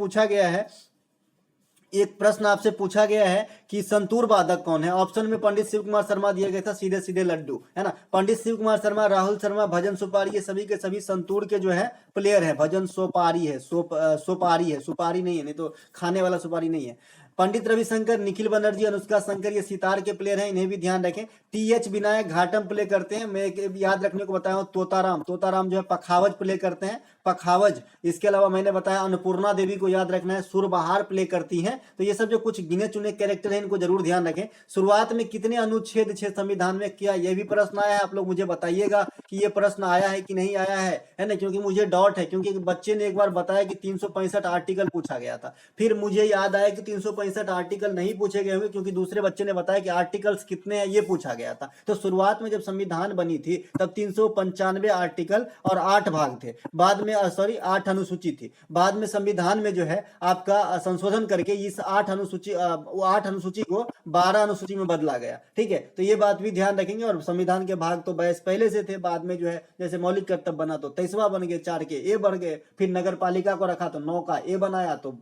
पूछा गया है कि संतूर वादक कौन है? ऑप्शन में पंडित शिव कुमार शर्मा दिया गया था, सीधे सीधे लड्डू, है ना। पंडित शिव कुमार शर्मा, राहुल शर्मा, भजन सुपारी, ये सभी के सभी संतूर के जो है प्लेयर है। भजन सुपारी है, सुपारी नहीं है, नहीं तो खाने वाला सुपारी नहीं है। पंडित रविशंकर, निखिल बनर्जी, अनुष्का शंकर, ये सितार के प्लेयर हैं, इन्हें भी ध्यान रखें। टी.एच. विनायक घाटम प्ले करते हैं। मैं याद रखने को बताया हूँ तोताराम, तोताराम जो है पखावज प्ले करते हैं, पखावज। इसके अलावा मैंने बताया अन्नपूर्णा देवी को याद रखना है, सुरबहार प्ले करती हैं। तो ये सब जो कुछ गिने चुने कैरेक्टर हैं इनको जरूर ध्यान रखें। शुरुआत में कितने अनुच्छेद छह संविधान में किया, ये भी प्रश्न आया है। आप लोग मुझे बताइएगा कि ये प्रश्न आया है कि नहीं आया है ना, क्योंकि मुझे डाउट है, क्योंकि बच्चे ने एक बार बताया कि 365 आर्टिकल पूछा गया था, फिर मुझे याद आया कि 365 आर्टिकल नहीं पूछे गए होंगे, क्योंकि दूसरे बच्चे ने बताया कि आर्टिकल्स कितने हैं ये पूछा गया था। तो शुरुआत में जब संविधान बनी थी तब 395 आर्टिकल और 8 भाग थे, बाद में 8 अनुसूची थी। बाद में संविधान में जो है आपका संशोधन करके इस 8 अनुसूची को 12 अनुसूची में बदला गया। ठीक है, तो ये बात भी ध्यान रखेंगे। और संविधान के भाग तो बैस पहले से थे, बाद में जो है जैसे मौलिक कर्तव्य बना तो 23वां बन गए, 4 के ए बढ़ गए, फिर नगर पालिका को रखा तो 9 का ए बनाया तो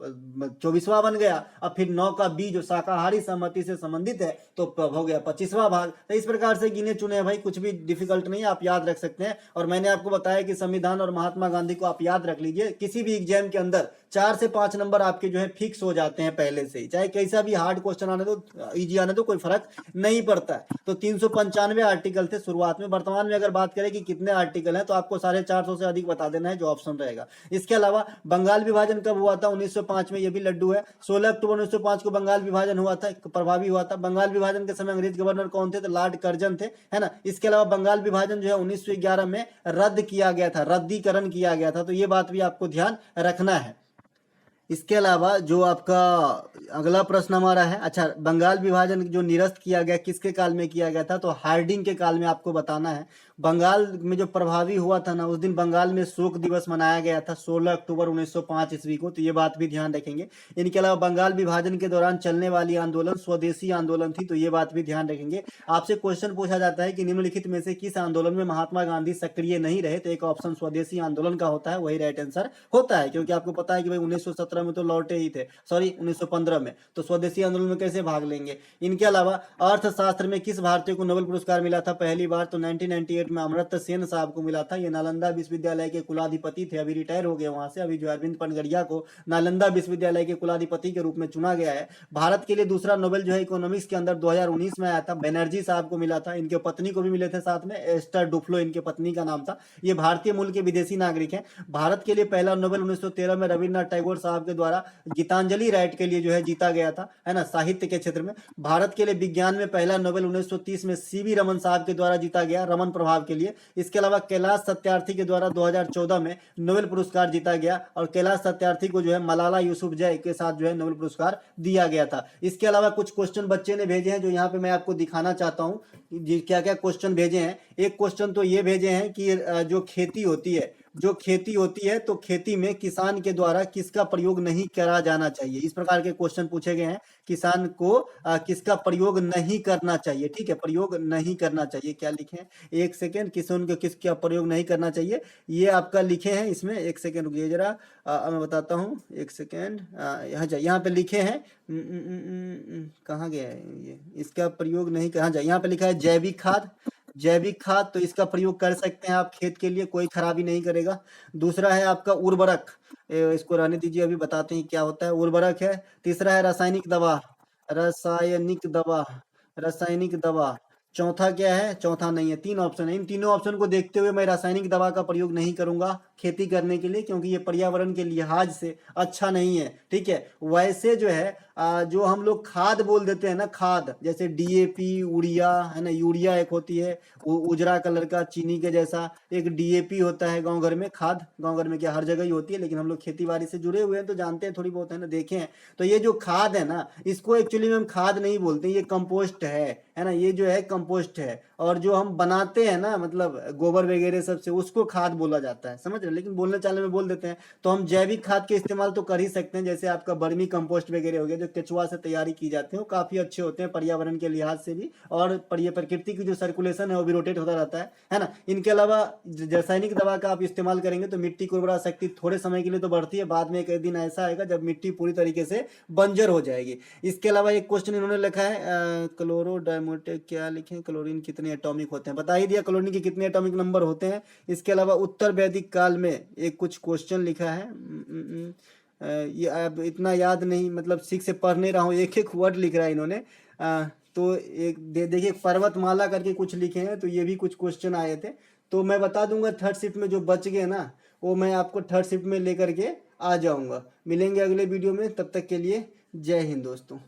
24वां बन गया, अब फिर 9 का बी जो शाकाहारी सहमति से संबंधित है तो हो गया 25वां भाग। तो इस प्रकार से गिने चुने भाई, कुछ भी डिफिकल्ट नहीं है, आप याद रख सकते हैं। और मैंने आपको बताया कि संविधान और महात्मा गांधी को आप याद रख लीजिए, किसी भी एग्जाम के अंदर 4 से 5 नंबर आपके जो है फिक्स हो जाते हैं पहले से ही, चाहे कैसा भी हार्ड क्वेश्चन आने दो, इजी आने दो, कोई फर्क नहीं पड़ता है। तो 395 आर्टिकल थे शुरुआत में। वर्तमान में अगर बात करें कि कितने आर्टिकल हैं तो आपको 450 से अधिक बता देना है, जो ऑप्शन रहेगा। इसके अलावा बंगाल विभाजन कब हुआ था? 1905 में, ये भी लड्डू है। 16 अक्टूबर 1905 को बंगाल विभाजन हुआ था, प्रभावी हुआ था। बंगाल विभाजन के समय अंग्रेज गवर्नर कौन थे? तो लॉर्ड कर्जन थे, है ना। इसके अलावा बंगाल विभाजन जो है 1911 में रद्द किया गया था, रद्दीकरण किया गया था, तो ये बात भी आपको ध्यान रखना है। इसके अलावा जो आपका अगला प्रश्न हमारा है, अच्छा, बंगाल विभाजन जो निरस्त किया गया किसके काल में किया गया था? तो हार्डिंग के काल में आपको बताना है। बंगाल में जो प्रभावी हुआ था ना, उस दिन बंगाल में शोक दिवस मनाया गया था 16 अक्टूबर 1905 ईस्वी को, तो ये बात भी ध्यान रखेंगे। इनके अलावा बंगाल विभाजन के दौरान चलने वाली आंदोलन स्वदेशी आंदोलन थी, तो ये बात भी ध्यान रखेंगे। आपसे क्वेश्चन पूछा जाता है कि निम्नलिखित में से किस आंदोलन में महात्मा गांधी सक्रिय नहीं रहे? तो एक ऑप्शन स्वदेशी आंदोलन का होता है, वही राइट आंसर होता है, क्योंकि आपको पता है कि भाई 1917 में तो लौटे ही थे, सॉरी 1915 में, तो स्वदेशी आंदोलन में कैसे भाग लेंगे। इनके अलावा अर्थशास्त्र में किस भारतीय को नोबेल पुरस्कार मिला था पहली बार? तो 1998 में अमर्त्य सेन साहब को मिला था। ये नालंदा विश्वविद्यालय के कुलाधिपति थे, अभी रिटायर हो गए वहां से। अभी जो अरविंद पनगड़िया को नालंदा विश्वविद्यालय के कुलाधिपति के रूप में चुना गया है। भारत के लिए दूसरा नोबेल जो है इकोनॉमिक्स के अंदर 2019 में आया था, बनर्जी साहब को मिला था। इनके पत्नी को भी मिले थे साथ में, एस्टर डुफ्लो इनके पत्नी का नाम था। ये भारतीय मूल के विदेशी नागरिक हैं। भारत के लिए पहला नोबेल 1913 में रविन्द्रनाथ टैगोर साहब के द्वारा गीतांजलि राइट के लिए जो है जीता गया था, है ना, साहित्य के क्षेत्र में। भारत के लिए विज्ञान में पहला नोबेल 1930 में सीवी रमन साहब के द्वारा जीता गया, रमन प्रभाव के लिए। इसके अलावा कैलाश सत्यार्थी के द्वारा 2014 में नोबेल पुरस्कार जीता गया, और कैलाश सत्यार्थी को जो है मलाला यूसुफजई के साथ जो है नोबेल पुरस्कार दिया गया था। इसके अलावा कुछ क्वेश्चन बच्चे ने भेजे हैं जो यहाँ पे मैं आपको दिखाना चाहता हूँ क्या क्या क्वेश्चन भेजे हैं। एक क्वेश्चन तो ये भेजे हैं कि जो खेती होती है तो खेती में किसान के द्वारा किसका प्रयोग नहीं करा जाना चाहिए, इस प्रकार के क्वेश्चन पूछे गए हैं। किसान को किसका प्रयोग नहीं करना चाहिए, ठीक है, प्रयोग नहीं करना चाहिए। क्या लिखे हैं, एक सेकेंड, किसान को किसका प्रयोग नहीं करना चाहिए, ये आपका लिखे हैं इसमें। एक सेकेंड रुकिए जरा, मैं बताता हूँ, एक सेकेंड। यहाँ पे लिखे हैं, कहाँ गया है ये, इसका प्रयोग नहीं, कहाँ जाए, यहाँ पे लिखा है जैविक खाद। जैविक खाद तो इसका प्रयोग कर सकते हैं आप खेत के लिए, कोई खराबी नहीं करेगा। दूसरा है आपका उर्वरक, इसको रहने दीजिए, अभी बताते हैं क्या होता है, उर्वरक है। तीसरा है रासायनिक दवा, रासायनिक दवा, रासायनिक दवा। चौथा क्या है, चौथा नहीं है, 3 ऑप्शन है। इन तीनों ऑप्शन को देखते हुए मैं रासायनिक दवा का प्रयोग नहीं करूंगा खेती करने के लिए, क्योंकि ये पर्यावरण के लिहाज से अच्छा नहीं है, ठीक है। वैसे जो है जो हम लोग खाद बोल देते हैं ना, खाद जैसे डीएपी, यूरिया, है ना, यूरिया एक होती है उजरा कलर का चीनी के जैसा, एक डीएपी होता है गांव घर में खाद, गांव घर में क्या हर जगह ही होती है, लेकिन हम लोग खेती बाड़ी से जुड़े हुए हैं तो जानते हैं थोड़ी बहुत, है ना, देखे हैं। तो ये जो खाद है ना, इसको एक्चुअली में हम खाद नहीं बोलते, ये कंपोस्ट है ना, ये जो है कंपोस्ट है। और जो हम बनाते हैं ना, मतलब गोबर वगैरह सबसे, उसको खाद बोला जाता है, समझ रहे, लेकिन बोलने चालने में बोल देते हैं। तो हम जैविक खाद के इस्तेमाल तो कर ही सकते हैं, जैसे आपका बर्मी कंपोस्ट वगैरह हो गया, जो केचुआ से तैयारी की जाती है, वो काफी अच्छे होते हैं पर्यावरण के लिहाज से भी, और प्रकृति की जो सर्कुलेशन है वो भी रोटेट होता रहता है ना। इनके अलावा रासायनिक दवा का आप इस्तेमाल करेंगे तो मिट्टी की उर्वरा शक्ति थोड़े समय के लिए तो बढ़ती है, बाद में एक दिन ऐसा आएगा जब मिट्टी पूरी तरीके से बंजर हो जाएगी। इसके अलावा एक क्वेश्चन इन्होंने लिखा है क्लोरोडाइमोटे, क्या लिखे, क्लोरीन कितने एटॉमिक होते हैं, बता ही दिया क्लोरीन के कितने एटॉमिक नंबर होते हैं। इसके अलावा उत्तर वैदिक काल में एक कुछ क्वेश्चन लिखा है, ये अब इतना याद नहीं, मतलब ठीक से पढ़ नहीं रहा हूँ, एक एक वर्ड लिख रहा है इन्होंने। तो एक देखिए पर्वतमाला करके कुछ लिखे हैं, तो ये भी कुछ क्वेश्चन आए थे। तो मैं बता दूंगा थर्ड शिफ्ट में जो बच गए ना, वो मैं आपको थर्ड शिफ्ट में लेकर के आ जाऊंगा। मिलेंगे अगले वीडियो में, तब तक के लिए जय हिंद दोस्तों।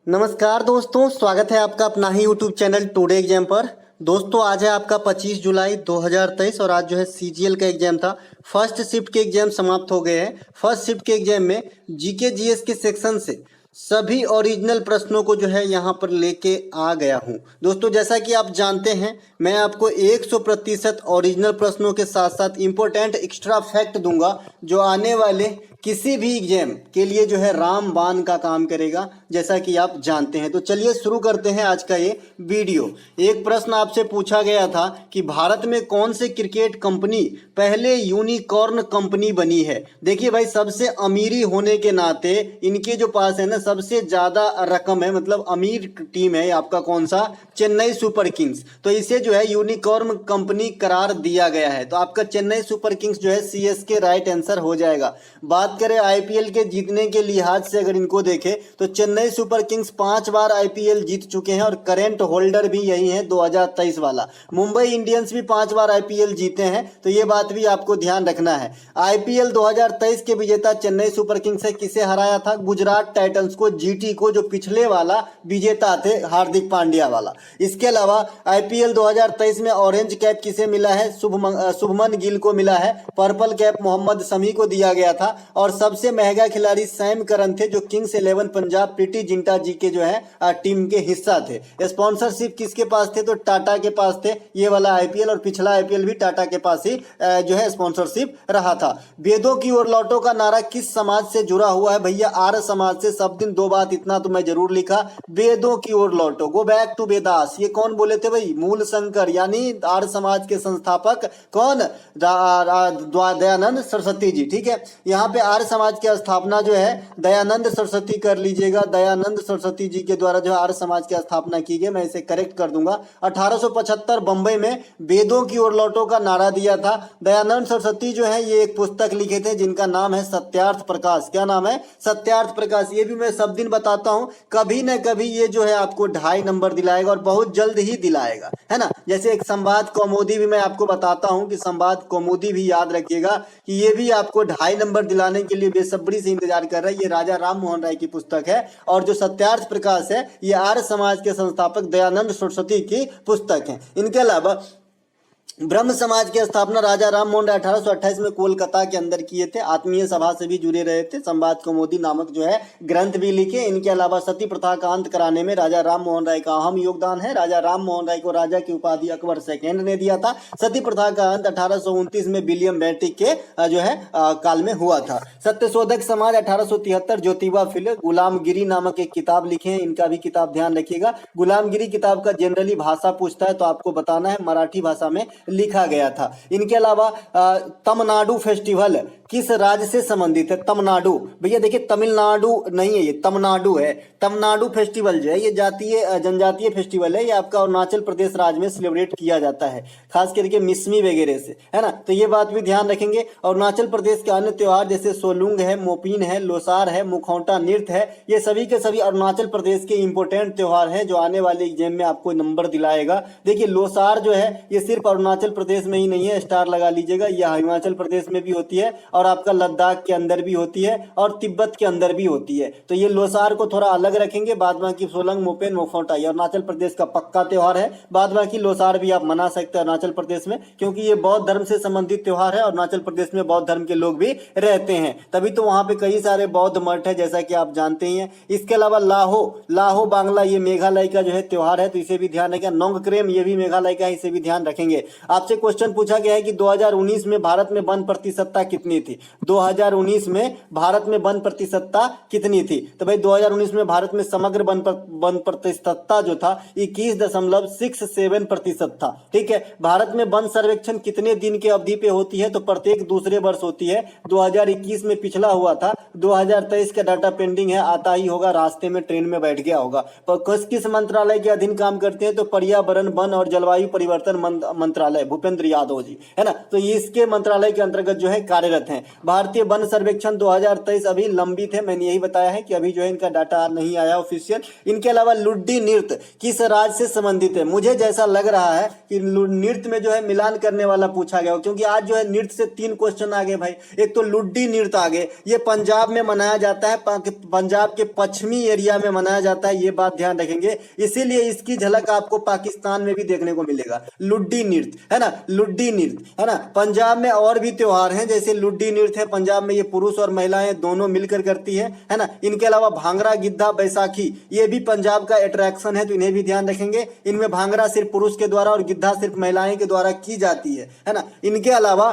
नमस्कार दोस्तों, स्वागत है आपका अपना ही यूट्यूब चैनल टुडे एग्जाम पर। दोस्तों आज है आपका 25 जुलाई 2023 और आज जो है सीजीएल का एग्जाम था। फर्स्ट शिफ्ट के एग्जाम समाप्त हो गए हैं। फर्स्ट शिफ्ट के एग्जाम में जीके जीएस के सेक्शन से सभी ओरिजिनल प्रश्नों को जो है यहाँ पर लेके आ गया हूँ। दोस्तों जैसा कि आप जानते हैं, मैं आपको 100% ओरिजिनल प्रश्नों के साथ साथ इम्पोर्टेंट एक्स्ट्रा फैक्ट दूंगा जो आने वाले किसी भी एग्जाम के लिए जो है रामबाण का काम करेगा, जैसा कि आप जानते हैं। तो चलिए शुरू करते हैं आज का ये वीडियो। एक प्रश्न आपसे पूछा गया था कि भारत में कौन से क्रिकेट कंपनी पहले यूनिकॉर्न कंपनी बनी है। देखिए भाई, सबसे अमीरी होने के नाते इनके जो पास है ना सबसे ज्यादा रकम है, मतलब अमीर टीम है आपका कौन सा, चेन्नई सुपर किंग्स। तो इसे जो है यूनिकॉर्न कंपनी करार दिया गया है। तो आपका चेन्नई सुपर किंग्स जो है सीएसके राइट आंसर हो जाएगा। बात करें आईपीएल के जीतने के लिहाज से, अगर इनको देखें तो चेन्नई सुपर किंग्स 5 बार आईपीएल जीत चुके हैं और करंट होल्डर भी यही है 2023 वाला। मुंबई इंडियंस भी 5 बार आईपीएल जीते हैं, तो ये बात भी आपको ध्यान रखना है। आईपीएल 2023 के विजेता चेन्नई सुपर किंग्स है। किसे हराया था? गुजरात टाइटंस को, जीटी को, जो पिछले वाला विजेता थे हार्दिक पांड्या वाला। इसके अलावा आईपीएल 2023 में ऑरेंज कैप किसे मिला है? शुभमन गिल को मिला है। पर्पल कैप मोहम्मद शमी को दिया गया था। और सबसे महंगा खिलाड़ी सैम करन थे, जो किंग्स 11 पंजाब प्रीति जिंटा जी के जो है टीम के हिस्सा थे। स्पॉन्सरशिप किसके पास थे? तो टाटा के पास थे। ये वाला आईपीएल और पिछला आईपीएल भी टाटा के पास ही जो है स्पॉन्सरशिप रहा था। वेदों की ओर लौटो का नारा किस समाज से जुड़ा हुआ है? भैया आर्य समाज से। सब दिन दो बात, इतना तो मैं जरूर लिखा, वेदों की ओर लौटो, गो बैक टू वेदास। ये कौन बोले थे भाई? मूल शंकर, यानी आर्य समाज के संस्थापक कौन? दयानंद सरस्वती जी। ठीक है, यहाँ पे आर्य समाज की स्थापना जो है दयानंद सरस्वती कर लीजिएगा। दयानंद सरस्वती जी के द्वारा जो है आर्य समाज की स्थापना की गई। मैं इसे करेक्ट कर दूंगा। 1875 बंबई में वेदों की ओर लौटो का नारा दिया था। दयानंद सरस्वती जो है ये एक पुस्तक लिखे थे जिनका नाम है सत्यार्थ प्रकाश। क्या नाम है? सत्यार्थ प्रकाश। ये भी मैं सब दिन बताता हूँ, कभी न कभी ये जो है आपको 2.5 नंबर दिलाएगा और बहुत जल्द ही दिलाएगा, है ना। जैसे एक संवाद कौमुदी भी मैं आपको बताता हूँ कि संवाद कौमुदी भी याद रखिएगा कि ये भी आपको 2.5 नंबर दिलाने के लिए बेसब्री से इंतजार कर रहा है। ये राजा राम मोहन राय की पुस्तक है और जो सत्यार्थ प्रकाश है ये आर्य समाज के संस्थापक दयानंद सरस्वती की पुस्तक है। इनके अलावा ब्रह्म समाज की स्थापना राजा राम मोहन राय 1828 में कोलकाता के अंदर किए थे। आत्मीय सभा से भी जुड़े रहे थे। संवाद कौमुदी नामक जो है ग्रंथ भी लिखे। इनके अलावा सती प्रथा का अंत कराने में राजा राम मोहन राय का अहम योगदान है। राजा राम मोहन राय को राजा की उपाधि अकबर सेकेंड ने दिया था। सती प्रथा का अंत 1829 में विलियम बेंटिक के जो है काल में हुआ था। सत्यशोधक समाज 1873। ज्योतिबा फुले गुलामगिरी नामक एक किताब लिखे हैं, इनका भी किताब ध्यान रखिएगा। गुलामगिरी किताब का जनरली भाषा पूछता है तो आपको बताना है मराठी भाषा में लिखा गया था। इनके अलावा तमिलनाडु फेस्टिवल किस राज्य से संबंधित है? तमिलनाडु। भैया देखिए तमिलनाडु नहीं है, ये तमिलनाडु है। तमिलनाडु फेस्टिवल जो है ये जातीय जनजातीय फेस्टिवल है। ये आपका अरुणाचल प्रदेश राज्य में सेलिब्रेट किया जाता है, खास करके मिसमी वगैरह से, है ना। तो ये बात भी ध्यान रखेंगे। अरुणाचल प्रदेश के अन्य त्योहार जैसे सोलुंग है, मोपिन है, लोसार है, मुखौटा नृत्य है, ये सभी के सभी अरुणाचल प्रदेश के इंपोर्टेंट त्योहार हैं जो आने वाले एग्जाम में आपको नंबर दिलाएगा। देखिए लोसार जो है ये सिर्फ अरुणाचल प्रदेश में ही नहीं है, स्टार लगा लीजिएगा, यह हिमाचल प्रदेश में भी होती है और आपका लद्दाख के अंदर भी होती है और तिब्बत के अंदर भी होती है। तो ये लोसार को थोड़ा अलग रखेंगे। बाद बाकी सोलंग, मोपेन, मुखौटा ये अरुणाचल प्रदेश का पक्का त्योहार है। बाद बाकी लोसार भी आप मना सकते हैं अरुणाचल प्रदेश में, क्योंकि ये बौद्ध धर्म से संबंधित त्योहार है। अरुणाचल प्रदेश में बौद्ध धर्म के लोग भी रहते हैं, तभी तो वहां पे कई सारे बौद्ध मठ है, जैसा कि आप जानते ही हैं। इसके अलावा लाहो बांग्ला ये मेघालय का जो है त्योहार है, तो इसे भी ध्यान रखें। नोंगक्रेम ये भी मेघालय का है, इसे भी ध्यान रखेंगे। आपसे क्वेश्चन पूछा गया है कि 2019 में भारत में वन प्रतिशतता कितनी थी? 2019 में भारत में वन प्रतिशतता कितनी थी? तो भाई 2019 में भारत में समग्र वन प्रतिशतता जो था 21.67% था। ठीक है, भारत में वन सर्वेक्षण कितने दिन के अवधि पे होती है? तो प्रत्येक दूसरे वर्ष होती है। 2021 में पिछला हुआ था, 2023 का डाटा पेंडिंग है, आता ही होगा, रास्ते में ट्रेन में बैठ गया होगा। किस मंत्रालय के अधीन काम करते हैं? तो पर्यावरण, वन और जलवायु परिवर्तन मंत्रालय मंत्रालय, भूपेंद्र यादव जी, है ना। तो ये इसके मंत्रालय के अंतर्गत जो है कार्यरत हैं। भारतीय वन सर्वेक्षण 2023 अभी लंबित है, मैंने यही बताया है कि अभी जो है इनका डाटा नहीं आया ऑफिशियल। इनके अलावा लुड्डी नृत्य किस राज्य से संबंधित है? मुझे जैसा लग रहा है कि नृत्य में जो है मिलान करने वाला पूछा गया, क्योंकि आज जो है नृत्य से 3 क्वेश्चन आ गए भाई। एक तो लुड्डी नृत्य आ गए, ये पंजाब में मनाया जाता है, पंजाब के पश्चिमी एरिया में मनाया जाता है, ये बात ध्यान रखेंगे। इसीलिए इसकी झलक आपको पाकिस्तान में भी देखने को मिलेगा, लुड्डी नृत्य, है ना, लुड्डी नृत्य, है ना। पंजाब में और भी त्योहार हैं, जैसे लुड्डी नृत्य है पंजाब में, ये पुरुष और महिलाएं दोनों मिलकर करती है ना। इनके अलावा भांगड़ा, गिद्धा, बैसाखी, ये भी पंजाब का अट्रैक्शन है, तो इन्हें भी ध्यान रखेंगे। इनमें भांगड़ा सिर्फ पुरुष के द्वारा और गिद्धा सिर्फ महिलाएं के द्वारा की जाती है ना। इनके अलावा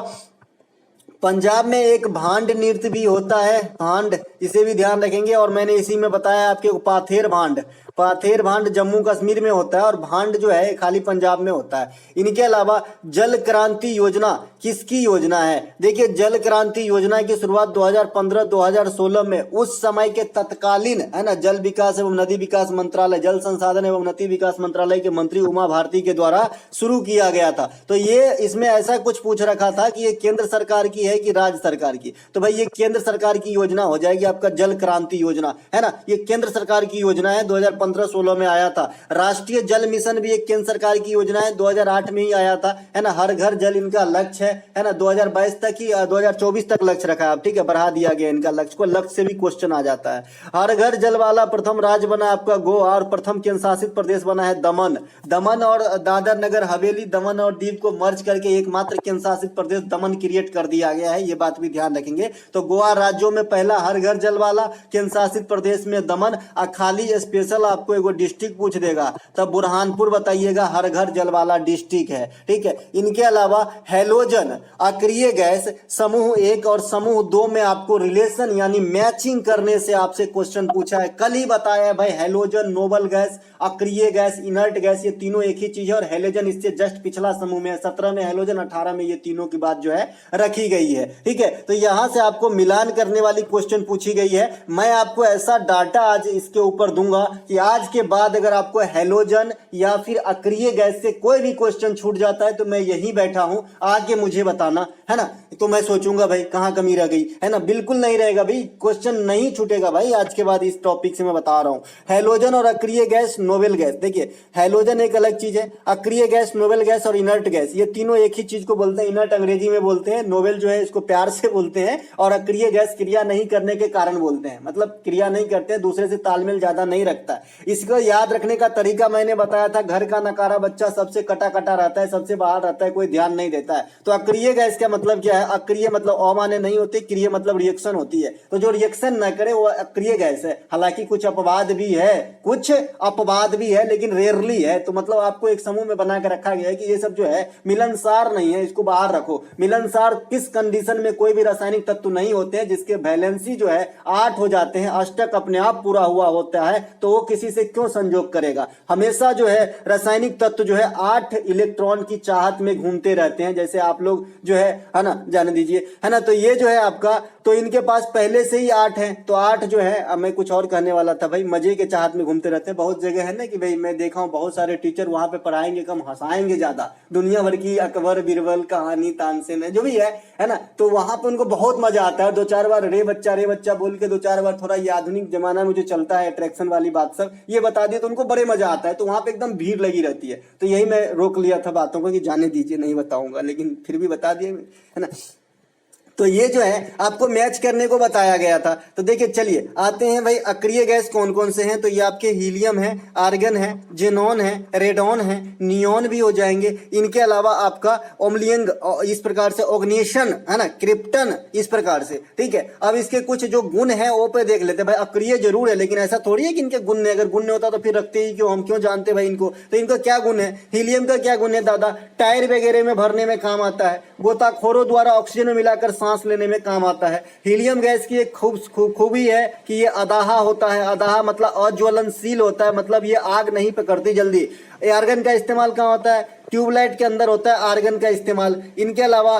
पंजाब में एक भांड नृत्य भी होता है, भांड, इसे भी ध्यान रखेंगे। और मैंने इसी में बताया आपके पाथेर भांड, पाथेर भांड जम्मू कश्मीर में होता है और भांड जो है खाली पंजाब में होता है। इनके अलावा जल क्रांति योजना किसकी योजना है? देखिए, जल क्रांति योजना की शुरुआत 2015-2016 में उस समय के तत्कालीन, है ना, जल विकास एवं नदी विकास मंत्रालय, जल संसाधन एवं नदी विकास मंत्रालय के मंत्री उमा भारती के द्वारा शुरू किया गया था। तो ये इसमें ऐसा कुछ पूछ रखा था कि ये केंद्र सरकार की है कि राज्य सरकार की, तो भाई ये केंद्र सरकार की योजना हो जाएगी आपका जल क्रांति योजना, है ना। ये केंद्र सरकार की योजना है, 2015-16 में आया था। राष्ट्रीय जल मिशन भी एक केंद्र सरकार की योजना है, 2008 में ही आया था, है ना। हर घर जल इनका लक्ष्य है ना, 2022 तक ही 2024 तक लक्ष्य रखा है, ठीक है, बढ़ा दिया गया इनका लक्ष्य को, लक्ष्य से भी क्वेश्चन आ जाता है। हर घर जल वाला प्रथम राज्य बना आपका गोवा और प्रथम केंद्र शासित प्रदेश बना है दमन। दमन और दादर नगर हवेली, दमन और दीव को मर्ज करके एकमात्र केंद्र शासित प्रदेश दमन क्रिएट कर दिया गया है, ये बात भी ध्यान रखेंगे। तो गोवा राज्यों में पहला हर घर जल वाला, केंद्र शासित प्रदेश में दमन। खाली स्पेशल आपको एगो डिस्ट्रिक्ट पूछ देगा, तब बुरहानपुर बताइएगा हर घर जल वाला डिस्ट्रिक्ट है, ठीक है। इनके अलावा हैलोजन अक्रिय गैस समूह 1 और समूह 2 में आपको रिलेशन यानी मैचिंग करने से आपसे क्वेश्चन पूछा है, कल ही बताया है भाई। हैलोजन, नोबल गैस, अक्रिय गैस, इनर्ट गैस, ये तीनों एक ही चीज है और हैलोजन इससे जस्ट पिछला समूह में है। 17 में हैलोजन, 18 में ये तीनों की बात जो है रखी गई है, ठीक है। तो यहां से आपको मिलान करने वाली क्वेश्चन पूछी गई है। मैं आपको ऐसा डाटा आज इसके ऊपर दूंगा कि आज के बाद अगर आपको हैलोजन या फिर अक्रिय गैस से कोई भी क्वेश्चन छूट जाता है तो मैं यहीं बैठा हूं, आके मुझे बताना, है ना। तो मैं सोचूंगा भाई कहां कमी रह गई, है ना। बिल्कुल नहीं रहेगा भाई, क्वेश्चन नहीं छूटेगा भाई आज के बाद इस टॉपिक से मैं बता रहा हूं। हैलोजन और अक्रिय गैस, नोबेल गैस, देखिए हैलोजन एक अलग चीज है, अक्रिय गैस, नोबेल गैस और इनर्ट गैस, ये तीनों एक ही चीज को बोलते हैं। इनर्ट अंग्रेजी में बोलते हैं, नोबेल जो है इसको प्यार से बोलते हैं, और अक्रिय गैस क्रिया नहीं करने के कारण बोलते हैं, मतलब क्रिया नहीं करते, दूसरे से तालमेल ज्यादा नहीं रखता। इसको याद रखने का तरीका मैंने बताया था, घर का नकारा बच्चा सबसे कटा कटा रहता है, सबसे बाहर रहता है, कोई ध्यान नहीं देता है। तो अक्रिय गैस का मतलब क्या है? अक्रिय मतलब अमाने नहीं होते, क्रिय मतलब रिएक्शन होती है, तो जो रिएक्शन न करे वो अक्रिय गैस है। हालांकि कुछ अपवाद भी है, कुछ अपवाद भी है, लेकिन रेयरली है। तो मतलब आपको एक समूह में बना के रखा गया है कि ये सब जो है मिलनसार नहीं है, इसको बाहर रखो। मिलनसार किस कंडीशन में कोई भी रासायनिक तत्व नहीं होते हैं जिसके वैलेंसी जो है 8 हो जाते हैं, अष्टक अपने आप पूरा हुआ होता है, तो वो किसी से क्यों संयोग करेगा। हमेशा जो है रासायनिक तत्व जो है 8 इलेक्ट्रॉन की चाहत में घूमते रहते हैं, जैसे आप लोग जो है ना, जाने दीजिए, है ना। तो ये जो है आपका, तो इनके पास पहले से ही 8 है, तो 8 जो है, अब मैं कुछ और कहने वाला था भाई, मजे के चाहत में घूमते रहते हैं। बहुत जगह है ना कि भाई मैं देखा हूं बहुत सारे टीचर वहां पे पढ़ाएंगे कम, हंसाएंगे ज्यादा, दुनिया भर की अकबर बीरबल कहानी तानसेन जो भी है ना, तो वहां पे उनको बहुत मजा आता है। 2-4 बार रे बच्चा बोल के 2-4 बार थोड़ा ये आधुनिक जमाना में जो चलता है अट्रैक्शन वाली बात सब ये बता दिए, तो उनको बड़े मजा आता है, तो वहां पे एकदम भीड़ लगी रहती है। तो यही मैं रोक लिया था बातों को कि जाने दीजिए, नहीं बताऊंगा, लेकिन फिर भी बता दिए, है ना। तो ये जो है आपको मैच करने को बताया गया था। तो देखिए, चलिए आते हैं भाई, अक्रिय गैस कौन कौन से हैं। तो ये आपके हीलियम है, आर्गन है, जेनॉन है, रेडॉन है, नियॉन भी हो जाएंगे। इनके अलावा आपका ओमलियंग, इस प्रकार से ऑग्नेशन, है ना, क्रिप्टन, इस प्रकार से, ठीक है। अब इसके कुछ जो गुण है वो पे देख लेते हैं भाई। अक्रिय जरूर है, लेकिन ऐसा थोड़ी है कि इनके गुण नहीं, अगर गुण नहीं होता तो फिर रखते ही क्यों, हम क्यों जानते भाई इनको। तो इनका क्या गुण है? हीलियम का क्या गुण है दादा? टायर वगैरह में भरने में काम आता है, गोताखोरों द्वारा ऑक्सीजन में मिलाकर सांस लेने में काम आता है। हीलियम गैस की एक खूबी है कि ये अदाहा होता है, अदाहा मतलब अज्वलनशील होता है, मतलब ये आग नहीं पकड़ती जल्दी। आर्गन का इस्तेमाल कहाँ होता है? ट्यूबलाइट के अंदर होता है आर्गन का इस्तेमाल। इनके अलावा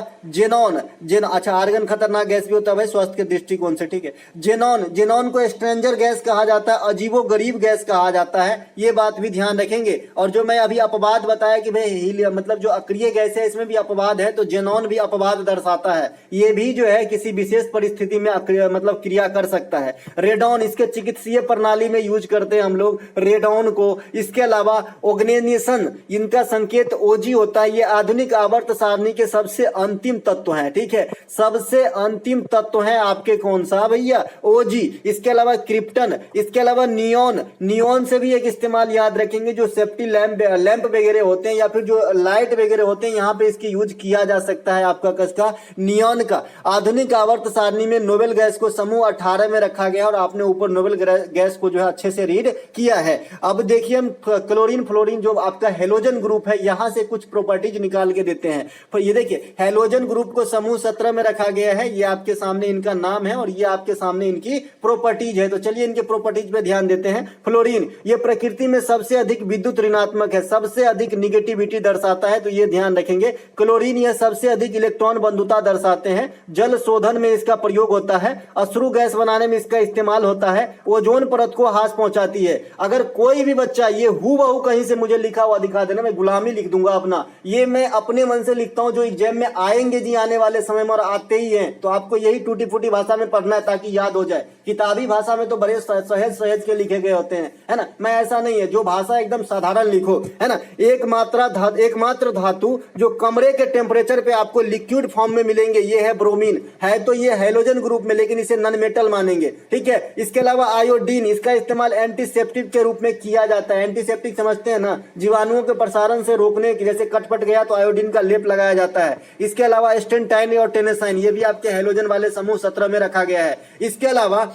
अच्छा आर्गन खतरनाक गैस भी होता है भाई स्वास्थ्य के दृष्टिकोण से, ठीक है। जेनॉन को स्ट्रेंजर गैस कहा जाता है, अजीबो गरीब गैस कहा जाता है, ये बात भी ध्यान रखेंगे। और जो मैं अभी अपवाद बताया कि भाई हीलियम मतलब जो अक्रिय गैस है इसमें भी अपवाद है, तो जेनॉन भी अपवाद दर्शाता है, ये भी जो है किसी विशेष परिस्थिति में मतलब क्रिया कर सकता है। रेडॉन, इसके चिकित्सीय प्रणाली में यूज करते हैं हम लोग रेडॉन को। इसके अलावा ऑर्गेनाइजेशन, इनका संकेत ओजी होता है, ये आधुनिक आवर्त सारणी के सबसे अंतिम तत्व हैं, ठीक है। सबसे अंतिम तत्व है आपके कौन सा भैया, ओजी। इसके अलावा क्रिप्टन, इसके अलावा नियोन से भी एक इस्तेमाल याद रखेंगे, जो सेफ्टी लैंप वगैरह होते हैं या फिर जो लाइट वगैरह होते हैं यहाँ पे इसकी यूज किया जा सकता है आपका कसका नियोन का। आधुनिक आवर्त सारणी में नोबेल गैस को समूह 18 में रखा गया और आपने ऊपर नोबेल गैस को जो है अच्छे से रीड किया है। अब देखिए हम क्लोरीन फ्लोरीन जो आपका हेलोजन ग्रुप है यहां से कुछ प्रॉपर्टीज निकाल के देते हैं। तो ये देखिए हेलोजन ग्रुप को समूह 17 में रखा गया है, ये आपके सामने इनका नाम है और ये आपके सामने इनकी प्रॉपर्टीज है। तो चलिए इनके प्रॉपर्टीज पे ध्यान देते हैं। फ्लोरीन, ये प्रकृति में सबसे अधिक विद्युत ऋणात्मक है, सबसे अधिक निगेटिविटी दर्शाता है, तो ये ध्यान रखेंगे। क्लोरीन, यह सबसे अधिक इलेक्ट्रॉन बंधुता दर्शाते हैं, जल शोधन में इसका प्रयोग होता है, अश्रु गैस बनाने में इसका इस्तेमाल होता है, ओजोन परत को हास पहुंचाती है। अगर कोई भी बच्चा ये हूबहू कहीं से मुझे लिखा हुआ दिखा देना, मैं गुलामी लिख दूंगा अपना, ये मैं अपने मन से लिखता हूं जो एग्जाम में आएंगे जी आने वाले समय में और आते ही हैं, तो आपको यही टूटी फूटी भाषा में पढ़ना है ताकि याद हो जाए। किताबी भाषा में तो बड़े सहज सहज के लिखे गए होते हैं, है ना। मैं ऐसा नहीं है, जो भाषा एकदम साधारण लिखो, है ना। एकमात्र धातु जो कमरे के टेम्परेचर पे आपको लिक्विड फॉर्म में मिलेंगे ये है ब्रोमीन, है तो ये हेलोजन ग्रुप में, लेकिन इसे नॉन मेटल मानेंगे, ठीक है। इसके अलावा आयोडीन, इसका इस्तेमाल एंटीसेप्टिक के रूप में किया जाता है। एंटीसेप्टिक समझते हैं ना, जीवाणुओं के प्रसारण से रोकने की, जैसे कटपट गया तो आयोडीन का लेप लगाया जाता है। इसके अलावा स्टेंटाइन और टेनेसाइन, ये भी आपके हेलोजन वाले समूह 17 में रखा गया है। इसके अलावा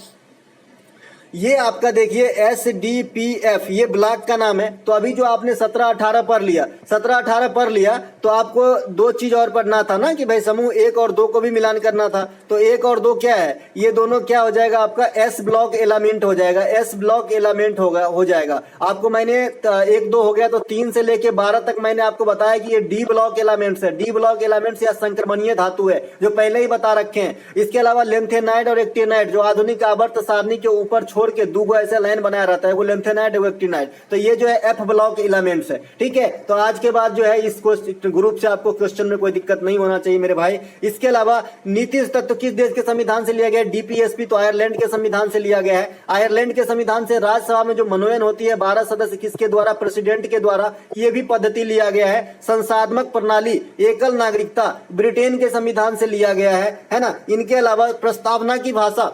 ये आपका देखिए SDPF, ये ब्लॉक का नाम है। तो अभी जो आपने 17-18 पढ़ लिया तो आपको दो चीज और पढ़ना था ना कि भाई समूह 1 और 2 को भी मिलान करना था। तो 1 और 2 क्या है, ये दोनों क्या हो जाएगा आपका S ब्लॉक एलिमेंट हो जाएगा, S ब्लॉक एलिमेंट हो जाएगा। आपको मैंने 1 2 हो गया तो 3 से लेके 12 तक मैंने आपको बताया कि ये D ब्लॉक एलिमेंट्स है। D ब्लॉक एलिमेंट्स या संक्रमणीय धातु है, जो पहले ही बता रखे हैं। इसके अलावा लेंथेनाइड और एक्टिनाइड, जो आधुनिक आवर्त सारणी के ऊपर छोड़ के दो ऐसा लाइन बनाया रहता है, वो लेंथेनाइड और एक्टिनाइड, तो ये जो है F ब्लॉक एलिमेंट्स है, ठीक है। तो आज के बाद जो है इस ग्रुप से आपको क्वेश्चन में कोई दिक्कत नहीं होना चाहिए मेरे भाई। इसके अलावा नीतिश तत्व किस देश के संविधान से लिया गया है, DPSP तो आयरलैंड के संविधान से लिया गया है। आयरलैंड के संविधान से राज्यसभा में जो मनोनयन होती है 12 सदस्य, किसके द्वारा, प्रेसिडेंट के द्वारा, ये भी पद्धति लिया गया है। संसाधक प्रणाली, एकल नागरिकता ब्रिटेन के संविधान से लिया गया है ना। इनके अलावा प्रस्तावना की भाषा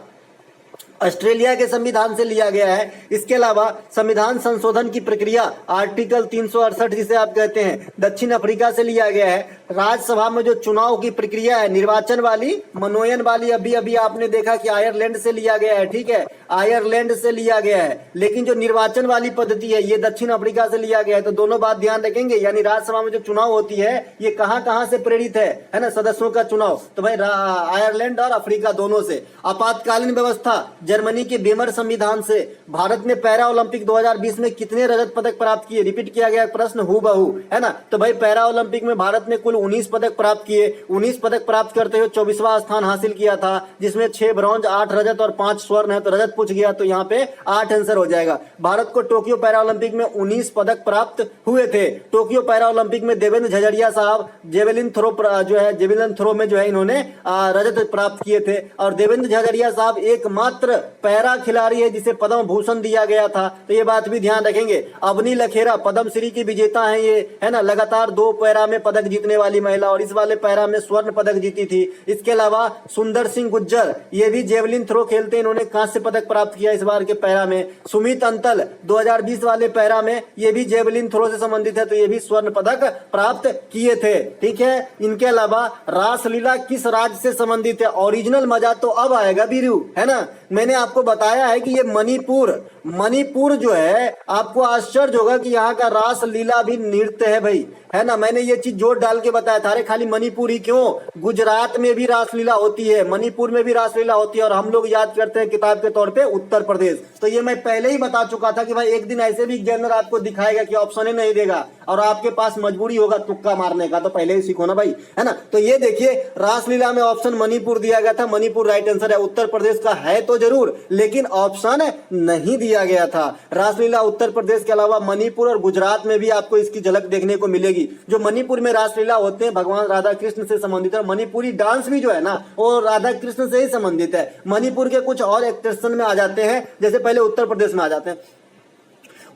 ऑस्ट्रेलिया के संविधान से लिया गया है। इसके अलावा संविधान संशोधन की प्रक्रिया आर्टिकल 368 जिसे आप कहते हैं दक्षिण अफ्रीका से लिया गया है। राज्यसभा में जो चुनाव की प्रक्रिया है निर्वाचन वाली, मनोनयन वाली, अभी अभी आपने देखा कि आयरलैंड से लिया गया है, ठीक है, आयरलैंड से लिया गया है। लेकिन जो निर्वाचन वाली पद्धति है ये दक्षिण अफ्रीका से लिया गया है। तो दोनों बात ध्यान रखेंगे, यानी राज्यसभा में जो चुनाव होती है ये कहां से प्रेरित है ना, सदस्यों का चुनाव, तो भाई आयरलैंड और अफ्रीका दोनों से। आपातकालीन व्यवस्था जर्मनी के वेमर संविधान से। भारत ने पैरा ओलंपिक 2020 में कितने रजत पदक प्राप्त किए, रिपीट किया गया प्रश्न हूबहू, है ना। तो भाई पैरा ओलंपिक में भारत ने कुल 19 पदक प्राप्त किए। 19 पदक प्राप्त करते हुए 24वां स्थान हासिल किया था, जिसमें 6 ब्रॉन्ज, 8 रजत और 5 स्वर्ण है। तो रजत पूछ गया तो यहाँ पे 8 आंसर हो जाएगा। भारत को टोक्यो पैरा ओलंपिक में 19 पदक प्राप्त हुए थे। टोक्यो पैरा ओलंपिक में देवेंद्र झझड़िया साहब जेवेलिन थ्रो में जो है इन्होंने रजत प्राप्त किए थे। और देवेंद्र झझड़िया साहब एकमात्र पैरा खिलाड़ी है जिसे पद्म भूषण दिया गया था, तो ये बात भी ध्यान रखेंगे। अवनी लखेरा पद्मश्री की विजेता है ये, है ना, लगातार 2 पैरा में पदक जीतने वाली महिला, और इस वाले पैरा में स्वर्ण पदक जीती थी। इसके अलावा सुंदर सिंह गुज्जर, ये भी जेवलिन थ्रो खेलते हैं, इन्होंने कांस्य पदक प्राप्त किया इस बार के पैरा में। सुमित अंतल 2020 वाले पैरा में, ये भी जेवलिन थ्रो से संबंधित है, तो ये भी स्वर्ण पदक प्राप्त किए थे, ठीक है। इनके अलावा रासलीला किस राज्य से संबंधित है, ओरिजिनल मजा तो अब आएगा बीरू, है ना। मैंने आपको बताया है कि ये मणिपुर जो है, आपको आश्चर्य होगा कि यहाँ का रासलीला भी नृत्य है भाई, है ना। मैंने ये चीज जोर डाल के बताया था। अरे खाली मणिपुर ही क्यों, गुजरात में भी रासलीला होती है, मणिपुर में भी रासलीला होती है, और हम लोग याद करते हैं किताब के तौर पे उत्तर प्रदेश। तो ये मैं पहले ही बता चुका था कि भाई एक दिन ऐसे भी एग्जामिनर आपको दिखाएगा कि ऑप्शन ही नहीं देगा, और आपके पास मजबूरी होगा तुक्का मारने का, तो पहले ही सीखो ना भाई, है ना। तो ये देखिए रासलीला में ऑप्शन मणिपुर दिया गया था, मणिपुर राइट आंसर है। उत्तर प्रदेश का है तो जरूर, लेकिन ऑप्शन नहीं दिया गया था। रासलीला उत्तर प्रदेश के अलावा मणिपुर और गुजरात में भी आपको इसकी झलक देखने को मिलेगी। जो मणिपुर में रासलीला होते हैं भगवान राधा कृष्ण से संबंधित है। मणिपुरी डांस भी जो है ना वो राधा कृष्ण से ही संबंधित है। मणिपुर के कुछ और एक्सटेंशन में आ जाते हैं, जैसे पहले उत्तर प्रदेश में आ जाते हैं।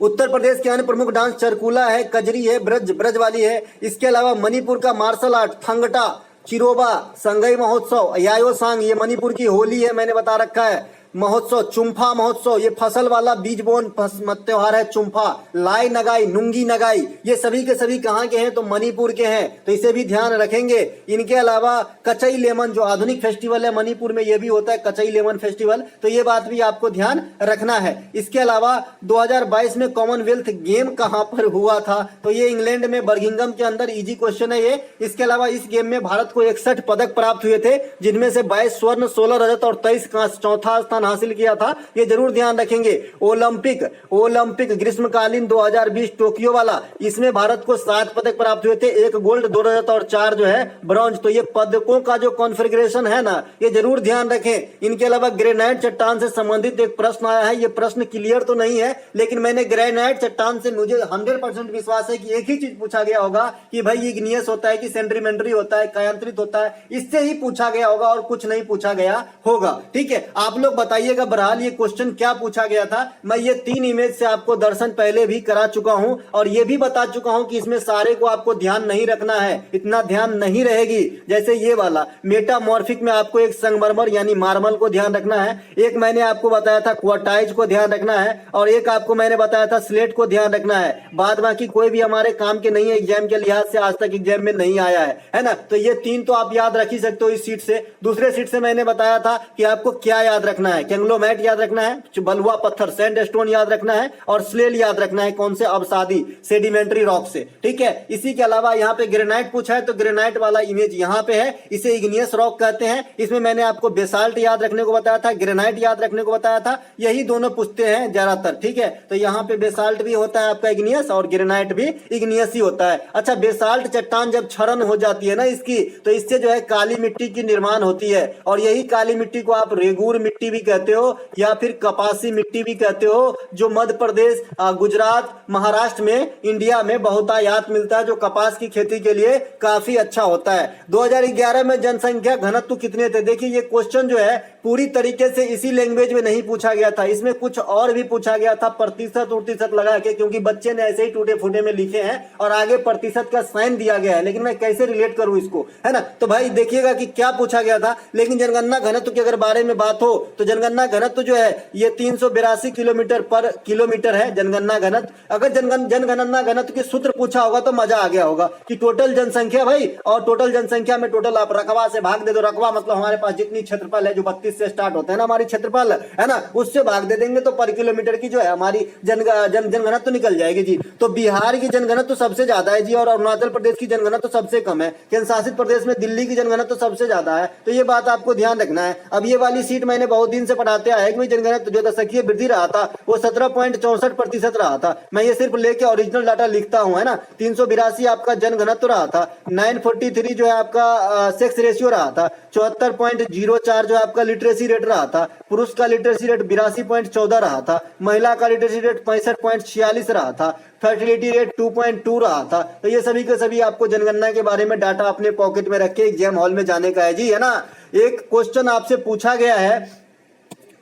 उत्तर प्रदेश के अन्य प्रमुख डांस चरकुला है, कजरी है, ब्रजवाली है। इसके अलावा मणिपुर का मार्शल आर्ट थंगटा, चिरोबा, संगई महोत्सव, यायोसांग, ये मणिपुर की होली है, मैंने बता रखा है। महोत्सव चुम्फा महोत्सव, ये फसल वाला बीज बोन त्योहार है चुम्फा। लाई नगाई, नुंगी नगाई, ये सभी के सभी कहाँ के हैं तो मणिपुर के हैं, तो इसे भी ध्यान रखेंगे। इनके अलावा कचई लेमन जो आधुनिक फेस्टिवल है मणिपुर में, ये भी होता है कचई लेमन फेस्टिवल, तो ये बात भी आपको ध्यान रखना है। इसके अलावा 2022 में कॉमनवेल्थ गेम कहाँ पर हुआ था, तो ये इंग्लैंड में बर्मिंघम के अंदर, इजी क्वेश्चन है ये। इसके अलावा इस गेम में भारत को 61 पदक प्राप्त हुए थे, जिनमें से 22 स्वर्ण, 16 रजत और 23 कांस्य, चौथा स्थान हासिल किया था, ये जरूर ध्यान रखेंगे। ओलंपिक ग्रीष्मकालीन 2020 टोक्यो वाला, इसमें भारत को 7 पदक प्राप्त हुए थे, 1 गोल्ड, 2 रजत और 4 जो है ब्रॉन्ज। तो ये पदकों का जो कॉन्फ़िगरेशन है ना, ये जरूर ध्यान रखें। इनके अलावा ग्रेनाइट चट्टान से संबंधित एक प्रश्न आया है, ये प्रश्न क्लियर तो नहीं है, लेकिन मैंने ग्रेनाइट चट्टान से मुझे 100% विश्वास है कि एक ही चीज पूछा गया होगा कि भाई इग्नियस होता है कि सेंडिमेंट्री होता है, कायांतरित होता है, इससे ही पूछा गया होगा और कुछ नहीं पूछा गया होगा। ठीक है, आप लोग बताइएगा बहरहाल ये क्वेश्चन क्या पूछा गया था। मैं ये 3 इमेज से आपको दर्शन पहले भी करा चुका हूं और ये भी बता चुका हूं कि इसमें सारे को आपको ध्यान नहीं रखना है, इतना ध्यान नहीं रहेगी। जैसे ये वाला मेटामॉर्फिक में आपको एक संगमरमर यानी मार्बल को ध्यान रखना है, एक मैंने आपको बताया था क्वार्टाइज को ध्यान रखना है, और एक आपको मैंने बताया था स्लेट को ध्यान रखना है। बाद बाकी कोई भी हमारे काम के नहीं है, एग्जाम के लिहाज से आज तक एग्जाम में नहीं आया है ना। तो ये 3 तो आप याद रख ही सकते हो इस सीट से। दूसरे सीट से मैंने बताया था कि आपको क्या याद रखना है, कैंगलोमैट याद रखना है, बलुआ पत्थर सैंडस्टोन याद रखना है, और स्लेल याद रखना है। कौन से? अवसादी सेडिमेंट्री रॉक से। ठीक है, इसी के अलावा यहाँ पे ग्रेनाइट पूछा है, तो ग्रेनाइट वाला इमेज यहाँ पे है, इसे इग्नियस रॉक कहते हैं। इसमें मैंने आपको बेसाल्ट याद रखने को बताया था, ग्रेनाइट याद रखने को बताया था, यही दोनों पूछते हैं ज्यादातर। ठीक है, तो यहाँ पे बेसाल्ट भी होता है आपका इग्नियस, और ग्रेनाइट भी इग्नियस ही होता है। अच्छा, बेसाल्ट चट्टान जब क्षरण हो जाती है ना इसकी, तो इससे जो है काली मिट्टी की निर्माण होती है, और यही काली मिट्टी को आप रेगूर मिट्टी भी कहते हो या फिर कपासी मिट्टी भी कहते हो, जो मध्य प्रदेश, गुजरात, महाराष्ट्र में, इंडिया में बहुतायत मिलता है, जो कपास की खेती के लिए काफी अच्छा होता है। 2011 में जनसंख्या घनत्व कितने थे? देखिए ये क्वेश्चन जो है पूरी तरीके से इसी लैंग्वेज में नहीं पूछा गया था, इसमें कुछ और भी पूछा गया था, प्रतिशत लगा के, क्योंकि बच्चे ने ऐसे ही टूटे फूटे में लिखे हैं और आगे प्रतिशत का साइन दिया गया है, लेकिन मैं कैसे रिलेट करूं इसको, है ना। तो भाई देखिएगा कि क्या पूछा गया था। लेकिन जनगणना घनत्व की अगर बारे में बात हो तो जनगणना घनत्व जो है ये 382 किलोमीटर पर किलोमीटर है जनगणना घनत्व। अगर जनगणना घनत्व के सूत्र पूछा होगा तो मजा आ गया होगा कि टोटल जनसंख्या भाई, और टोटल जनसंख्या में टोटल आप रकबा से भाग दे दो। रकबा मतलब हमारे पास जितनी क्षेत्रफल है, जो 32 से स्टार्ट होता है ना हमारी क्षेत्रफल, है ना, उससे भाग दे देंगे तो पर किलोमीटर की जो है हमारी जनगणत्व निकल जाएगी जी। तो बिहार की जनगणत्व सबसे ज्यादा है जी, और अरुणाचल प्रदेश की जनगणत्व सबसे कम है। केंद्र शासित प्रदेश में दिल्ली की जनगणत्व सबसे ज्यादा है, तो ये बात आपको ध्यान रखना है। अब ये वाली सीट मैंने बहुत दिन से पढ़ाते आया कि जनगणत्व जो दशकीय वृद्धि रहा था वो 17.64% रहा था। मैं ये सिर्फ लेके ओरिजिनल डाटा लिखता हूं, है ना। 382 आपका जनघनत्व रहा था, 943 जो है आपका सेक्स रेशियो रहा था, 74.04 जो आपका लिटरेसी रेट रहा था, पुरुष का लिटरेसी रेट 82.14 रहा था, महिला का लिटरेसी रेट 65.46 रहा था, फर्टिलिटी रेट 2.2 रहा था। तो ये सभी के सभी आपको जनगणना के बारे में डाटा अपने पॉकेट में रख के एग्जाम हॉल में जाने का है जी, है ना। एक क्वेश्चन आपसे पूछा गया है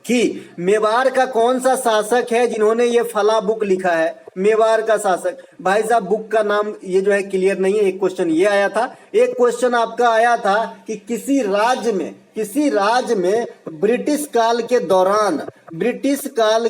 कि मेवाड़ का कौन सा शासक है जिन्होंने ये फला बुक लिखा है? मेवाड़ का शासक, भाई साहब बुक का नाम ये जो है क्लियर नहीं है। एक क्वेश्चन ये आया था, एक क्वेश्चन आपका आया था कि किसी राज्य में ब्रिटिश काल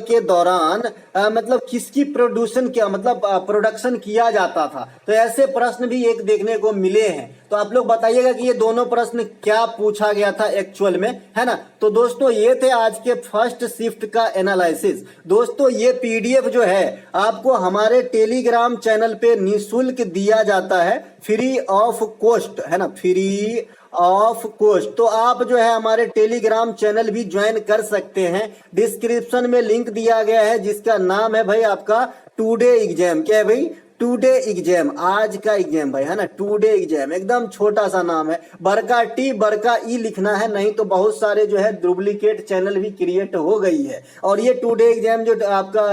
के दौरान मतलब किसकी प्रोड्यूसन किया, मतलब प्रोडक्शन किया जाता था। तो ऐसे प्रश्न भी एक देखने को मिले हैं, तो आप लोग बताइएगा कि ये दोनों प्रश्न क्या पूछा गया था एक्चुअल में, है ना। तो दोस्तों ये थे आज के फर्स्ट शिफ्ट का एनालिसिस। दोस्तों ये पीडीएफ जो है आपको हमारे टेलीग्राम चैनल पे निःशुल्क दिया जाता है, फ्री ऑफ कॉस्ट, है ना, फ्री ऑफ कॉस्ट। तो आप जो है हमारे टेलीग्राम चैनल भी ज्वाइन कर सकते हैं। डिस्क्रिप्शन में लिंक दिया गया है जिसका नाम है भाई आपका टुडे एग्जाम। क्या है भाई? टुडे एग्जाम, आज का एग्जाम भाई, है ना। टुडे एग्जाम एकदम छोटा सा नाम है, बड़का टी बड़का ई लिखना है, नहीं तो बहुत सारे जो है डुप्लीकेट चैनल भी क्रिएट हो गई है। और ये टुडे एग्जाम जो आपका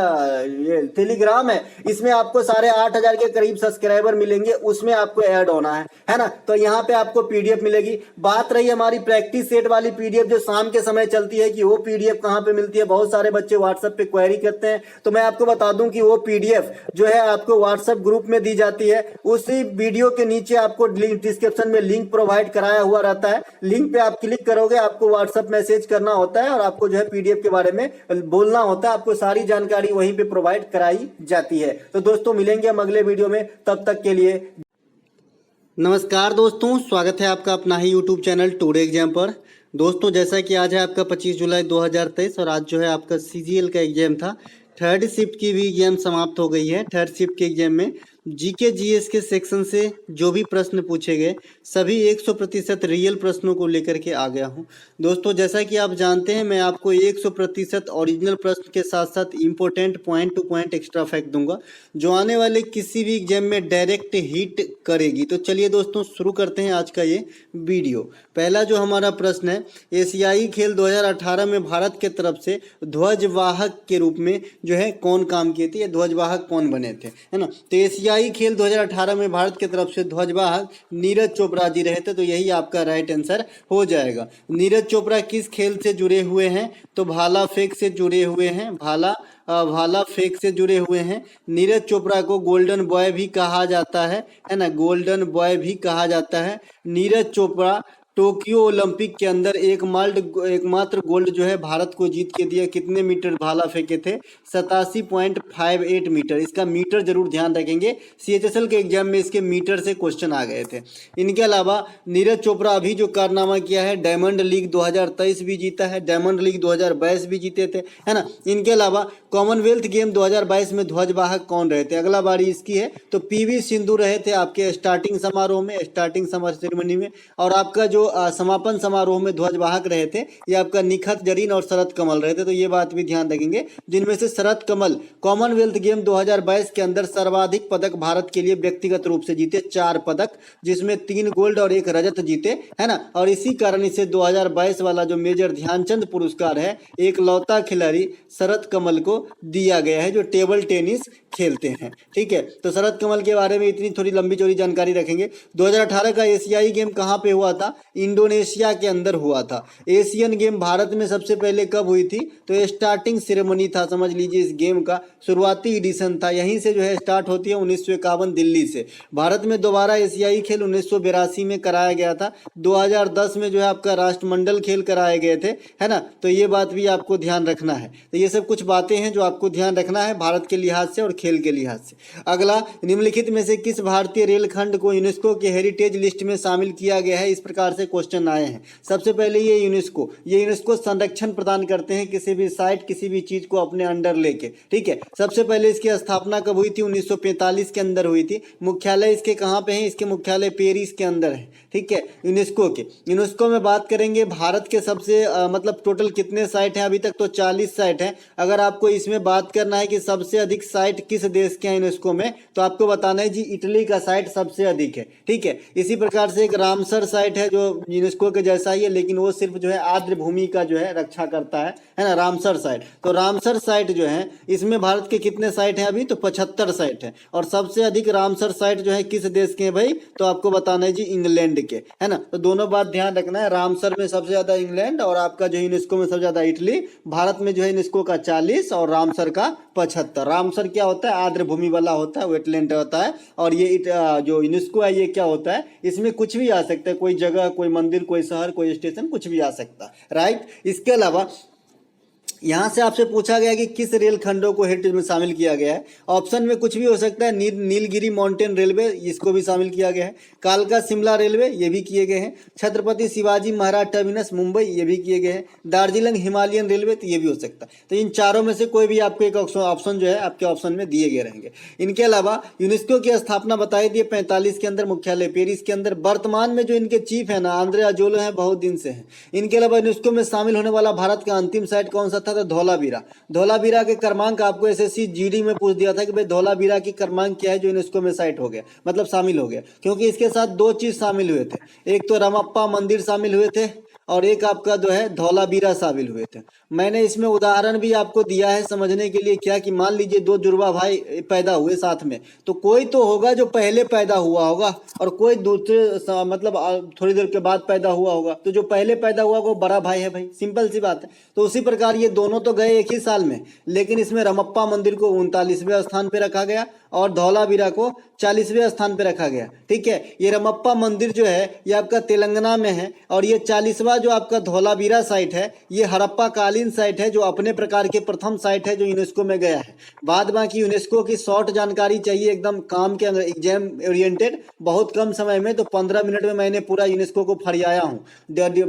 ये टेलीग्राम है, इसमें आपको 8,500 के करीब सब्सक्राइबर मिलेंगे, उसमें आपको ऐड होना है ना। तो यहाँ पे आपको पीडीएफ मिलेगी। बात रही हमारी प्रैक्टिस सेट वाली पीडीएफ जो शाम के समय चलती है, कि वो पीडीएफ कहाँ पे मिलती है, बहुत सारे बच्चे व्हाट्सएप पे क्वेरी करते हैं। तो मैं आपको बता दूं कि वो पीडीएफ जो है आपको व्हाट्सएप ग्रुप में दी जाती है। उसी वीडियो के नीचे आपको डिस्क्रिप्शन में लिंक प्रोवाइड कराया हुआ रहता है। लिंक पे आप क्लिक करोगे, आपको व्हाट्सएप मैसेज करना होता है और आपको जो है पीडीएफ के बारे में बोलना होता है। आपको सारी जानकारी वहीं पे प्रोवाइड कराई जाती है। तो दोस्तों मिलेंगे हम अगले वीडियो में, तब तक के लिए नमस्कार। दोस्तों स्वागत है आपका अपना ही यूट्यूब चैनल टुडे एग्जाम पर। दोस्तों जैसा कि आज है आपका 25 जुलाई 2023 और आज जो है आपका सीजीएल का एग्जाम था। थर्ड शिफ्ट की भी एग्जाम समाप्त हो गई है। थर्ड शिफ्ट के एग्जाम में जीके जीएस के सेक्शन से जो भी प्रश्न पूछे गए, सभी 100% रियल प्रश्नों को लेकर के आ गया हूं। दोस्तों जैसा कि आप जानते हैं, मैं आपको 100% ओरिजिनल प्रश्न के साथ साथ important point two point extra fact दूंगा, जो आने वाले किसी भी एग्जाम में डायरेक्ट हिट करेगी। तो चलिए दोस्तों शुरू करते हैं आज का ये वीडियो। पहला जो हमारा प्रश्न है, एशियाई खेल 2018 में भारत के तरफ से ध्वजवाहक के रूप में जो है कौन काम किए थे, या ध्वजवाहक कौन बने थे, है ना। तो एशियाई खेल 2018 में भारत की तरफ से ध्वजवाहक नीरज चोपड़ा जी रहे थे। तो यही आपका राइट आंसर हो जाएगा। नीरज चोपड़ा किस खेल से जुड़े हुए हैं, तो भाला फेंक से जुड़े हुए हैं। भाला फेंक से जुड़े हुए हैं। नीरज चोपड़ा को गोल्डन बॉय भी कहा जाता है ना, गोल्डन बॉय भी कहा जाता है। नीरज चोपड़ा टोक्यो ओलंपिक के अंदर एकमात्र गोल्ड जो है भारत को जीत के दिया। कितने मीटर भाला फेंके थे, 87.58 मीटर। इसका मीटर जरूर ध्यान रखेंगे, सीएचएसएल के एग्जाम में इसके मीटर से क्वेश्चन आ गए थे। इनके अलावा नीरज चोपड़ा अभी जो कारनामा किया है, डायमंड लीग 2023 भी जीता है, डायमंड लीग 2022 भी जीते थे, है ना। इनके अलावा कॉमनवेल्थ गेम 2022 में ध्वजवाहक कौन रहे थे, अगला बारी इसकी है। तो पीवी सिंधु रहे थे आपके स्टार्टिंग समारोह में, स्टार्टिंग सेरेमनी में। और आपका जो समापन समारोह में ध्वजवाहक रहे थे, ये आपका निखत जरीन और शरद कमल रहे थे। तो ये बात भी ध्यान रखेंगे, जिनमें से शरद कमल कॉमनवेल्थ गेम 2022 के अंदर सर्वाधिक पदक भारत के लिए व्यक्तिगत रूप से जीते, 4 पदक, जिसमें 3 गोल्ड और 1 रजत जीते, है ना। और इसी कारण इसे 2022 वाला जो मेजर ध्यानचंद पुरस्कार है, एक लौता खिलाड़ी शरद कमल को दिया गया है जो टेबल टेनिस खेलते हैं। ठीक है, तो शरद कमल के बारे में इतनी थोड़ी लंबी चौड़ी जानकारी रखेंगे। 2018 का एशियाई गेम कहाँ पे हुआ था, इंडोनेशिया के अंदर हुआ था। एशियन गेम भारत में सबसे पहले कब हुई थी, तो स्टार्टिंग सेरेमनी था, समझ लीजिए इस गेम का शुरुआती एडिशन था, यहीं से जो है स्टार्ट होती है 1951 दिल्ली से। भारत में दोबारा एशियाई खेल 1982 में कराया गया था। 2010 में जो है आपका राष्ट्रमंडल खेल कराए गए थे, है ना। तो ये बात भी आपको ध्यान रखना है। तो ये सब कुछ बातें हैं जो आपको ध्यान रखना है भारत के लिहाज से और खेल के लिहाज से। अगला, निम्नलिखित में से किस भारतीय रेलखंड को यूनेस्को के हेरिटेज लिस्ट में शामिल किया गया है, इस प्रकार से क्वेश्चन आए हैं। सबसे पहले ये यूनेस्को संरक्षण प्रदान करते हैं किसी भी साइट, किसी भी चीज को अपने अंडर लेके। ठीक है, सबसे पहले इसकी स्थापना कब हुई थी, 1945 के अंदर हुई थी। मुख्यालय इसके कहाँ पे है, इसके मुख्यालय पेरिस के अंदर है। ठीक है, यूनेस्को में बात करेंगे भारत के सबसे मतलब टोटल कितने साइट हैं, अभी तक तो 40 साइट हैं। अगर आपको इसमें बात करना है कि सबसे अधिक साइट किस देश के हैं यूनेस्को में, तो आपको बताना है जी इटली का साइट सबसे अधिक है। ठीक है, इसी प्रकार से एक रामसर साइट है जो यूनेस्को के जैसा ही है, लेकिन वो सिर्फ जो है आर्द्र भूमि का जो है रक्षा करता है ना, रामसर साइट। तो रामसर साइट जो है, इसमें भारत के कितने साइट हैं अभी, तो 75 साइट है। और सबसे अधिक रामसर साइट जो है किस देश के हैं भाई, तो आपको बताना है जी इंग्लैंड के, है ना। तो दोनों बात ध्यान रखना है, रामसर में सबसे ज्यादा इंग्लैंड और आपका जो यूनेस्को में सबसे ज्यादा इटली। भारत में जो है यूनेस्को का 40 और रामसर का 75। रामसर क्या होता है, आर्द्र भूमि वाला होता है, वेटलैंड होता है। और ये जो यूनेस्को है, ये क्या होता है, इसमें कुछ भी आ सकता है, कोई जगह, कोई मंदिर, कोई शहर, कोई स्टेशन, कुछ भी आ सकता है, राइट। इसके अलावा यहाँ से आपसे पूछा गया कि किस रेल खंडों को हेरिटेज में शामिल किया गया है। ऑप्शन में कुछ भी हो सकता है, नीलगिरी माउंटेन रेलवे, इसको भी शामिल किया गया है। कालका शिमला रेलवे, ये भी किए गए हैं। छत्रपति शिवाजी महाराज टर्मिनस मुंबई, ये भी किए गए हैं। दार्जिलिंग हिमालयन रेलवे, तो ये भी हो सकता है। तो इन चारों में से कोई भी आपको एक ऑप्शन जो है आपके ऑप्शन में दिए गए रहेंगे। इनके अलावा यूनेस्को की स्थापना बताई दी 45 के अंदर, मुख्यालय पेरिस के अंदर। वर्तमान में जो इनके चीफ है ना, आंद्रे अजोलो है, बहुत दिन से है। इनके अलावा यूनेस्को में शामिल होने वाला भारत का अंतिम साइट कौन सा था, था धौलावीरा। धौलावीरा के क्रमांक आपको एसएससी जीडी में पूछ दिया था कि भाई धौलावीरा की क्रमांक क्या है जो यूनेस्को में साइट हो गया, मतलब शामिल हो गया, क्योंकि इसके साथ दो चीज शामिल हुए थे, एक तो रमप्पा मंदिर शामिल हुए थे और एक आपका जो है धौलावीरा शामिल हुए थे। मैंने इसमें उदाहरण भी आपको दिया है समझने के लिए, क्या कि मान लीजिए दो जुड़वा भाई पैदा हुए साथ में, तो कोई तो होगा जो पहले पैदा हुआ होगा और कोई दूसरे मतलब थोड़ी देर के बाद पैदा हुआ होगा, तो जो पहले पैदा हुआ वो बड़ा भाई है भाई, सिंपल सी बात है। तो उसी प्रकार ये दोनों तो गए एक ही साल में, लेकिन इसमें रमप्पा मंदिर को 39वें स्थान पे रखा गया और धौलावीरा को 40वें स्थान पे रखा गया। ठीक है, ये रमप्पा मंदिर जो है ये आपका तेलंगाना में है और ये 40वां जो आपका धौलावीरा साइट है ये हड़प्पा कालीन साइट है, जो अपने प्रकार के प्रथम साइट है जो यूनेस्को में गया है। बाद बाकी यूनेस्को की शॉर्ट जानकारी चाहिए एकदम काम के अंदर, एग्जाम ओरिएंटेड, बहुत कम समय में, तो 15 मिनट में मैंने पूरा यूनेस्को को फरियाया हूँ।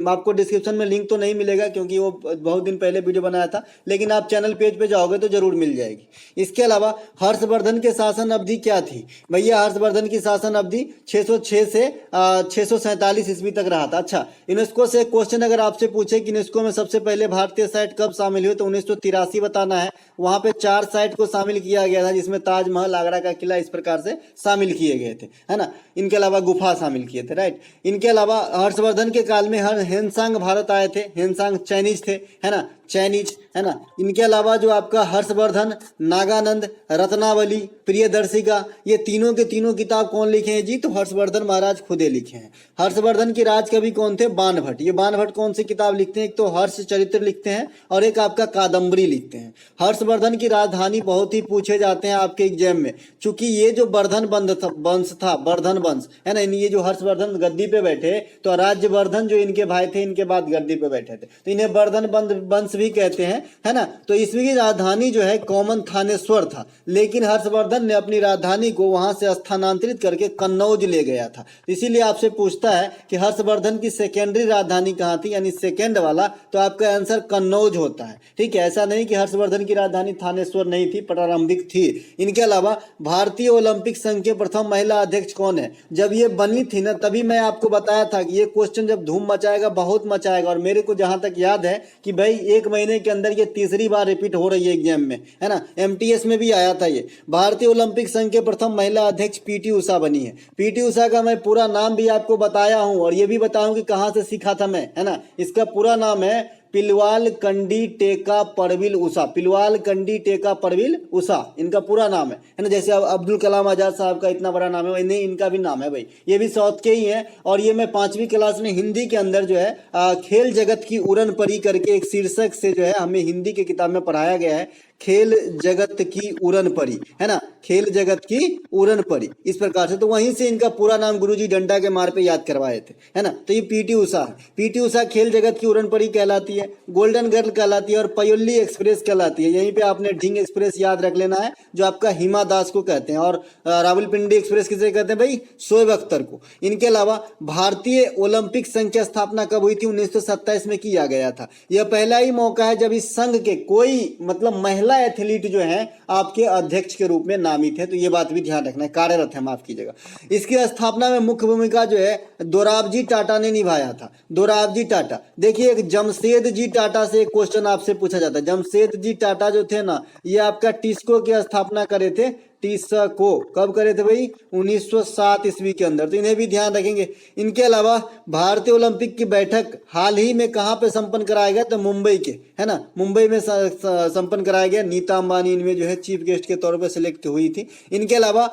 आपको डिस्क्रिप्शन में लिंक तो नहीं मिलेगा क्योंकि वो बहुत दिन पहले वीडियो बनाया था, लेकिन आप चैनल पेज पे जाओगे तो जरूर मिल जाएगी। इसके अलावा हर्षवर्धन के शासन अवधि क्या थी भैया? हर्षवर्धन की शासन अवधि 606 से 647 ईस्वी तक रहा था। अच्छा, यूनेस्को से क्वेश्चन अगर आपसे पूछे कि यूनेस्को में सबसे पहले भारतीय साइट कब शामिल हुए, तो 1983 बताना है। वहां पे 4 साइट को शामिल किया गया था, जिसमें ताजमहल, आगरा का किला, इस प्रकार से शामिल किए गए थे, है ना। इनके अलावा गुफा शामिल किए थे, राइट। इनके अलावा हर्षवर्धन के काल में हेनसांग भारत आए थे, हेनसांग चाइनीज थे, है ना, चाइनीज, है ना। इनके अलावा जो आपका हर्षवर्धन, नागानंद, रत्नावली, प्रियदर्शिका, ये तीनों के तीनों किताब कौन लिखे हैं जी? तो हर्षवर्धन महाराज खुदे लिखे हैं। हर्षवर्धन के राजकवि कौन थे? बाणभट्ट। ये बाणभट्ट कौन सी किताब लिखते हैं? एक तो हर्ष चरित्र लिखते हैं और एक आपका कादम्बरी लिखते हैं। हर्षवर्धन की राजधानी बहुत ही पूछे जाते हैं आपके एग्जाम में, चूंकि ये जो वर्धन वंश था, वर्धन वंश, है ना, ये जो हर्षवर्धन गद्दी पे बैठे तो राज्यवर्धन जो इनके भाई थे इनके बाद गद्दी पे बैठे थे, तो इन्हें वर्धन वंश भी कहते हैं, है ना। तो इसकी राजधानी जो है कॉमन थानेश्वर था, लेकिन हर्षवर्धन ने अपनी राजधानी को वहां से स्थानांतरित करके कन्नौज ले गया था। इसीलिए आपसे पूछता है कि हर्षवर्धन की सेकेंडरी राजधानी कहाँ थी, यानी सेकेंड वाला, तो आपका आंसर कन्नौज होता है। ठीक है, ऐसा नहीं कि हर्षवर्धन की राजधानी थानेश्वर नहीं थी, प्रारंभिक थी। इनके अलावा भारतीय ओलंपिक संघ के प्रथम महिला अध्यक्ष कौन है? जब ये बनी थी ना, तभी मैं आपको बताया था कि ये क्वेश्चन जब धूम मचाएगा, बहुत मचाएगा, और मेरे को जहां तक याद है कि भाई 1 महीने के अंदर ये तीसरी बार रिपीट हो रही है एग्जाम में, है ना। एमटीएस में भी आया था ये। भारतीय ओलंपिक संघ के प्रथम महिला अध्यक्ष पीटी उषा बनी है। पीटी उषा का मैं पूरा नाम भी आपको बताया हूं और ये भी बताऊं कि कहां से सीखा था मैं, है ना। इसका पूरा नाम है पिलवाल कंडी टेका परविल उषा। पिलवाल कंडी टेका परविल उषा इनका पूरा नाम है ना। जैसे अब्दुल कलाम आजाद साहब का इतना बड़ा नाम है, नहीं, इनका भी नाम है भाई। ये भी साउथ के ही हैं और ये मैं 5वीं क्लास में हिंदी के अंदर जो है खेल जगत की उड़न परी करके एक शीर्षक से जो है हमें हिंदी की किताब में पढ़ाया गया है, खेल जगत की उड़न परी, है ना, खेल जगत की उड़न परी, इस प्रकार से। तो वहीं से इनका पूरा नाम गुरुजी डंडा के मार पे याद करवाए थे, है ना। तो ये पीटी उषा है। पीटी उषा खेल जगत की उड़न परी कहलाती है, गोल्डन गर्ल कहलाती है और पयोल्ली एक्सप्रेस कहलाती है। यहीं पे आपने ढींग एक्सप्रेस याद रख लेना है, जो आपका हिमा दास को कहते हैं, और रावलपिंडी एक्सप्रेस किसे कहते हैं भाई? शोएब अख्तर को। इनके अलावा भारतीय ओलंपिक संघ की स्थापना कब हुई थी? 1927 में किया गया था। यह पहला ही मौका है जब इस संघ के कोई मतलब महिला एथलीट जो है आपके अध्यक्ष के रूप में नामित है, तो ये बात भी ध्यान रखना है, कार्यरत है, माफ कीजिएगा। इसकी स्थापना में मुख्य भूमिका जो है दोराबजी टाटा ने निभाया था। दोराबजी टाटा, देखिए एक जमशेद जी टाटा से एक क्वेश्चन आपसे पूछा जाता है। जमशेद जी टाटा जो थे ना, ये आपका टिस्को की स्थापना करे थे। टिस्को कब करे थे भाई? 1907 ईस्वी के अंदर, तो इन्हें भी ध्यान रखेंगे। इनके अलावा भारतीय ओलंपिक की बैठक हाल ही में कहां पे संपन्न कराया गया? तो मुंबई के, है ना, मुंबई में संपन्न कराया गया। नीता अंबानी इनमें जो है चीफ गेस्ट के तौर पे सिलेक्ट हुई थी। इनके अलावा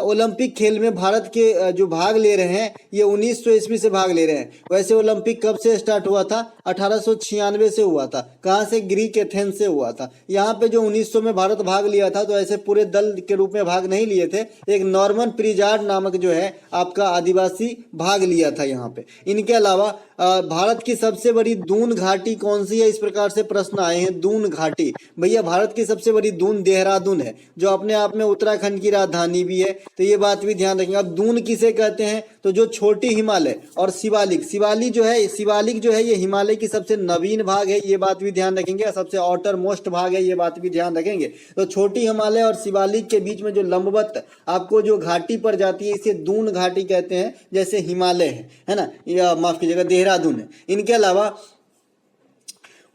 ओलंपिक खेल में भारत के जो भाग ले रहे हैं ये 1900 ईस्वी से भाग ले रहे हैं। वैसे ओलंपिक कब से स्टार्ट हुआ था? 1896 से हुआ था। कहां से? ग्रीक एथेंस से हुआ था। यहाँ पे जो 1900 में भारत भाग लिया था, तो ऐसे पूरे दल के रूप में भाग नहीं लिए थे, एक नॉर्मन प्रिजार्ड नामक जो है आपका आदिवासी भाग लिया था यहाँ पे। इनके अलावा भारत की सबसे बड़ी दून घाटी कौन सी है? इस प्रकार से प्रश्न आए हैं। दून घाटी, भैया भारत की सबसे बड़ी दून देहरादून है, जो अपने आप में उत्तराखंड की राजधानी भी है, तो ये बात भी ध्यान रखेंगे। अब दून किसे कहते हैं? तो जो छोटी हिमालय और शिवालिक, शिवालिक जो है ये हिमालय की सबसे नवीन भाग है, ये बात भी ध्यान रखेंगे। सबसे आउटर मोस्ट भाग है, ये बात भी ध्यान रखेंगे। तो छोटी हिमालय और शिवालिक के बीच में जो लंबवत आपको जो घाटी पर जाती है, इसे दून घाटी कहते हैं, जैसे हिमालय है ना, या माफ कीजिएगा देहरादून है। इनके अलावा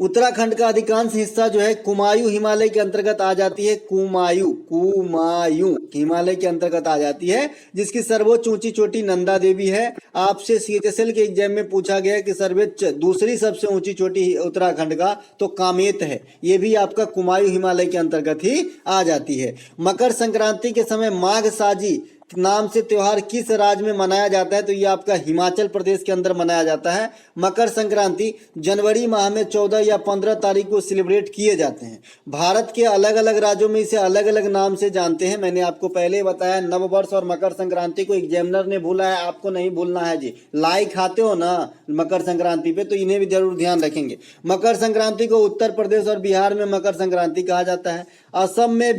उत्तराखंड का अधिकांश हिस्सा जो है कुमायूं हिमालय के अंतर्गत आ जाती है। कुमायूं कुमायूं हिमालय के अंतर्गत आ जाती है, जिसकी सर्वोच्च ऊंची चोटी नंदा देवी है। आपसे सीएचएसएल के एग्जाम में पूछा गया कि सर्वोच्च दूसरी सबसे ऊंची चोटी उत्तराखंड का तो कामेत है, ये भी आपका कुमायूं हिमालय के अंतर्गत ही आ जाती है। मकर संक्रांति के समय माघ साजी नाम से त्योहार किस राज्य में मनाया जाता है? तो ये आपका हिमाचल प्रदेश के अंदर मनाया जाता है। मकर संक्रांति जनवरी माह में 14 या 15 तारीख को सेलिब्रेट किए जाते हैं। भारत के अलग अलग राज्यों में इसे अलग अलग नाम से जानते हैं। मैंने आपको पहले ही बताया, नववर्ष और मकर संक्रांति को एग्जामिनर ने भूला है, आपको नहीं भूलना है जी। लाइक खाते हो ना मकर संक्रांति पे, तो इन्हें भी जरूर ध्यान रखेंगे। मकर संक्रांति को उत्तर प्रदेश और बिहार में मकर संक्रांति कहा जाता है। असम में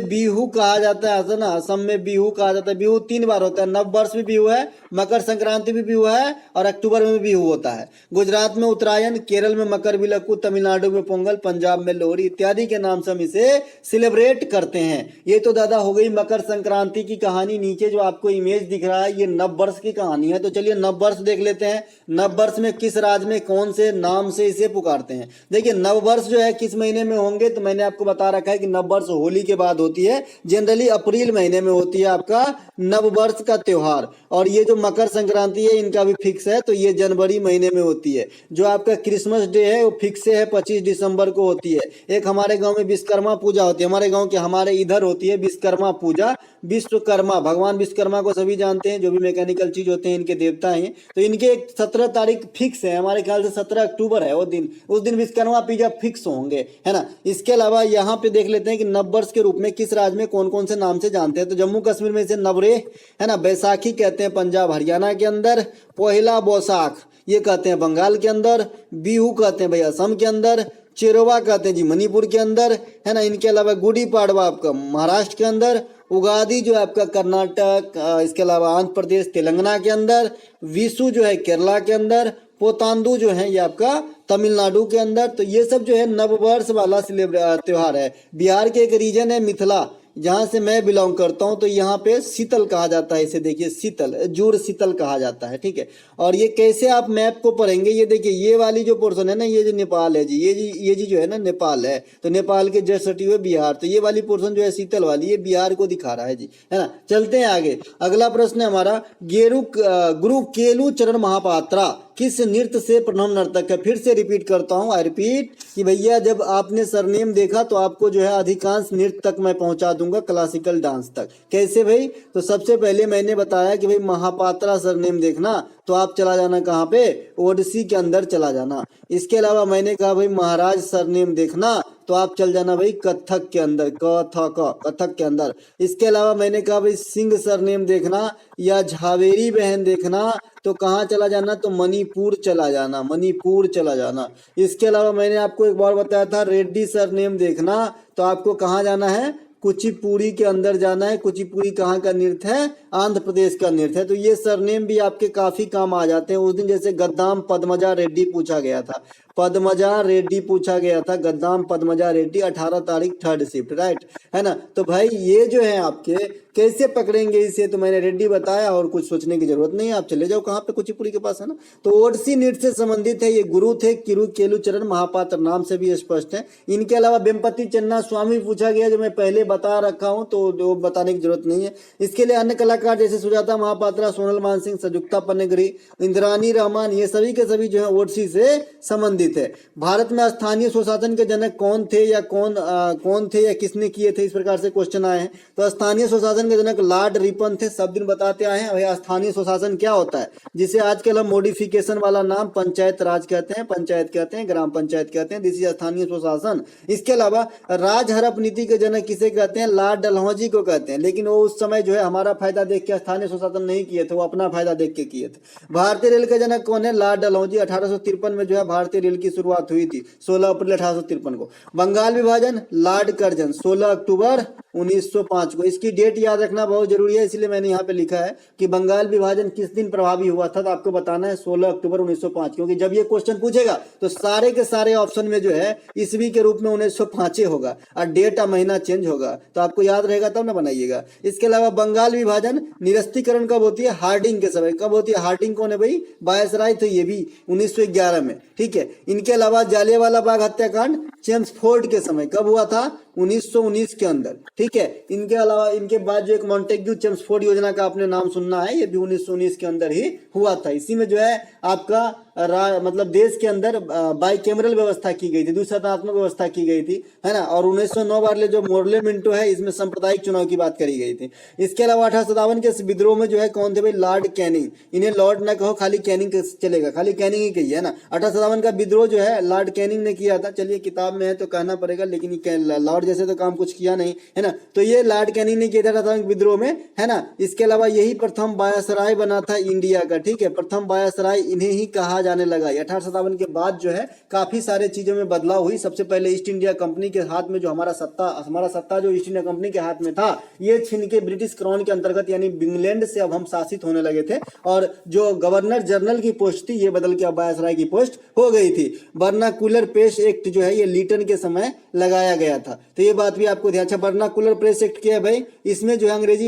बिहू कहा जाता है। असम में बिहू कहा जाता है। बिहू 3 बार होता है, नववर्ष भी बिहू है, मकर संक्रांति भी बिहू है और अक्टूबर में भी बिहू होता है। गुजरात में उत्तरायण, केरल में मकर विलक्कू, तमिलनाडु में पोंगल, पंजाब में लोहड़ी इत्यादि के नाम से हम इसे सेलिब्रेट करते हैं। ये तो दादा हो गई मकर संक्रांति की कहानी। नीचे जो आपको इमेज दिख रहा है ये नववर्ष की कहानी है। तो चलिए नववर्ष देख लेते हैं। नववर्ष में किस राज्य में कौन से नाम से इसे पुकारते हैं? देखिए नववर्ष जो है किस महीने में होंगे, तो मैंने आपको बता रखा है कि नववर्ष होली के बाद होती है। जनरली अप्रैल महीने में होती है आपका नववर्ष का त्योहार। और ये जो मकर संक्रांति है इनका भी फिक्स है, तो ये जनवरी महीने में होती है। जो आपका क्रिसमस डे है वो फिक्स है, 25 दिसंबर को होती है। एक हमारे गांव में विश्वकर्मा पूजा होती है, हमारे इधर होती है विश्वकर्मा पूजा। विश्वकर्मा, भगवान विश्वकर्मा को सभी जानते हैं, जो भी मैकेनिकल चीज होते हैं इनके देवता हैं। तो इनके 17 तारीख फिक्स है, हमारे ख्याल से 17 अक्टूबर है वो दिन। उस दिन विश्वकर्मा पूजा फिक्स होंगे, है ना। इसके अलावा यहाँ पे देख लेते हैं कि नववर्ष के रूप में किस राज्य में कौन कौन से नाम से जानते हैं। तो जम्मू कश्मीर में इसे नवरे, है ना, बैसाखी कहते हैं पंजाब हरियाणा के अंदर, पोहिला बोसाख ये कहते हैं बंगाल के अंदर, बिहू कहते हैं भाई असम के अंदर, चेरोवा कहते हैं जी मणिपुर के अंदर, है ना। इनके अलावा गुड़ी पाड़वा आपका महाराष्ट्र के अंदर, उगादी जो है आपका कर्नाटक, इसके अलावा आंध्र प्रदेश तेलंगाना के अंदर, विशु जो है केरला के अंदर, पोतांदू जो है ये आपका तमिलनाडु के अंदर। तो ये सब जो है नववर्ष वाला त्योहार है। बिहार के एक रीजन है मिथिला, जहां से मैं बिलोंग करता हूं, तो यहाँ पे शीतल कहा जाता है इसे। देखिए शीतल, जुड़ शीतल कहा जाता है, ठीक है। और ये कैसे आप मैप को पढ़ेंगे, ये देखिए ये वाली जो पोर्शन है ना, ये जो नेपाल है जी, ये जी जो है ना नेपाल है, तो नेपाल के जस्ट सटी हुए बिहार। तो ये वाली पोर्शन जो है शीतल वाली, ये बिहार को दिखा रहा है जी, है ना। चलते हैं आगे। अगला प्रश्न है हमारा, गुरु केलू चरण महापात्रा किस नृत्य से प्रथम नर्तक है? फिर से रिपीट करता हूं, आई रिपीट कि भैया जब आपने सरनेम देखा तो आपको जो है अधिकांश नृत्य तक मैं पहुंचा दूंगा, क्लासिकल डांस तक। कैसे भाई? तो सबसे पहले मैंने बताया कि भाई महापात्रा सरनेम देखना, तो आप चला जाना कहाँ पे, ओडिसी के अंदर चला जाना। इसके अलावा मैंने कहा भाई महाराज सरनेम देखना, तो आप चल जाना भाई कथक के अंदर, कथक के अंदर। इसके अलावा मैंने कहा भाई सिंह सरनेम देखना या झावेरी बहन देखना, तो कहाँ चला जाना, तो मणिपुर चला जाना, मणिपुर चला जाना। इसके अलावा मैंने आपको एक बार बताया था रेड्डी सरनेम देखना, तो आपको कहाँ जाना है, कुचिपुड़ी के अंदर जाना है। कुचिपुड़ी कहाँ का नृत्य है, आंध्र प्रदेश का नृत्य है। तो ये सरनेम भी आपके काफी काम आ जाते हैं। उस दिन जैसे गद्दाम पद्मजा रेड्डी पूछा गया था, पद्मजा रेड्डी पूछा गया था, गद्दाम पद्मजा रेड्डी, 18 तारीख 3rd शिफ्ट, राइट, है ना। तो भाई ये जो है आपके कैसे पकड़ेंगे इसे, तो मैंने रेड्डी बताया और कुछ सोचने की जरूरत नहीं है, आप चले जाओ कहाँ पे, कुचिपुड़ी के पास, है ना। तो ओडिसी नृत्य से संबंधित है। ये गुरु थे केलू चरण महापात्र, नाम से भी स्पष्ट है। इनके अलावा वेम्पति चन्ना स्वामी पूछा गया, जो मैं पहले बता रखा हूं, तो बताने की जरूरत नहीं है। इसके लिए अन्य कलाकार जैसे सुजाता महापात्रा, सोनल मानसिंह, संयुक्ता पन्नेगरी, इंद्रानी रहमान, ये सभी के सभी जो है ओडिसी से संबंधित है। भारत में स्थानीय स्वशासन के जनक कौन थे या कौन थे या किसने किए थे, इस प्रकार से क्वेश्चन आए हैं। तो स्थानीय स्वशासन के जनक लॉर्ड रिपन थे, सब दिन बताते आए हैं। भैया स्थानीय स्वशासन क्या होता है, जिसे आजकल हम मॉडिफिकेशन वाला नाम पंचायत राज कहते हैं, पंचायत कहते हैं, ग्राम पंचायत कहते हैं, दिस इज स्थानीय स्वशासन। इसके अलावा राज हड़प नीति के जनक किसे कहते हैं, लॉर्ड डलहौजी को कहते हैं। लेकिन वो उस समय जो है हमारा फायदा देख के स्थानीय स्वशासन नहीं किए थे, वो अपना फायदा देख के किए थे। भारतीय रेल के जनक कौन है, लॉर्ड डलहौजी। 1853 में जो है भारतीय रेल की शुरुआत हुई थी, 16 अप्रैल 1853 को। बंगाल विभाजन, लॉर्ड कर्जन, 16 अक्टूबर 1905 को। इसकी डेट याद रखना बहुत जरूरी है, इसलिए मैंने यहाँ पे लिखा है कि बंगाल विभाजन किस दिन प्रभावी हुआ था, तो आपको बताना है 16 अक्टूबर 1905, क्योंकि जब ये क्वेश्चन पूछेगा तो सारे के सारे ऑप्शन में जो है ईस्वी के रूप में 1905 होगा और डेट और महीना चेंज होगा, तो आपको याद रहेगा तब ना बनाइएगा। इसके अलावा बंगाल विभाजन लेकिन निरस्तीकरण कब होती है? हार्डिंग के समय। कब होती है? हार्डिंग कौन है भाई? वायसराय थे ये भी 1911 में, ठीक है। इनके अलावा जालियांवाला बाग हत्याकांड चेम्सफोर्ड के समय। कब हुआ था? 1919 के अंदर, ठीक है। इनके अलावा इनके बाद जो एक मॉन्टेग्यू चेम्सफोर्ड योजना का आपने नाम सुनना है, ये भी 1919 के अंदर ही हुआ था। इसी में जो है आपका मतलब देश के अंदर बाइकैमरल व्यवस्था की गई थी, द्विसदनात्मक व्यवस्था की गई थी, है ना। और 1909 वाले जो मोर्ले मिंटो है, इसमें सांप्रदायिक चुनाव की बात करी गई थी। इसके अलावा 1857 के विद्रोह में जो है कौन थे भाई? Lord Canning. इन्हें लॉर्ड ना कहो, खाली कैनिंग चलेगा, खाली कैनिंग ही कही है ना। 1857 का विद्रोह जो है लॉर्ड कैनिंग ने किया था। चलिए किताब में है तो कहना पड़ेगा, लेकिन लॉर्ड जैसे तो काम कुछ किया नहीं, है ना। तो ये लॉर्ड कैनिंग ने किया था 1857 विद्रोह में, है ना। इसके अलावा यही प्रथम वायसराय बना था इंडिया का, ठीक है। प्रथम वायसराय इन्हें ही कहा जाने लगा। 1857 के बाद जो है काफी सारे चीजों में बदलाव हुई। सबसे पहले ईस्ट इंडिया कंपनी के हाथ में जो हमारा सत्ता जो ईस्ट इंडिया कंपनी के हाथ में था, ये छीन के ब्रिटिश क्राउन के अंतर्गत यानी इंग्लैंड से अब हम शासित होने लगे थे। और जो गवर्नर जनरल की पोस्ट थी, ये बदल के अब वायसराय की पोस्ट हो गई थी। वर्नाकुलर प्रेस एक्ट जो है ये लीटन के समय लगाया गया था। तो ये बात भी आपको ध्यान। अच्छा, वर्नाकुलर प्रेस एक्ट क्या है भाई? इसमें जो है अंग्रेज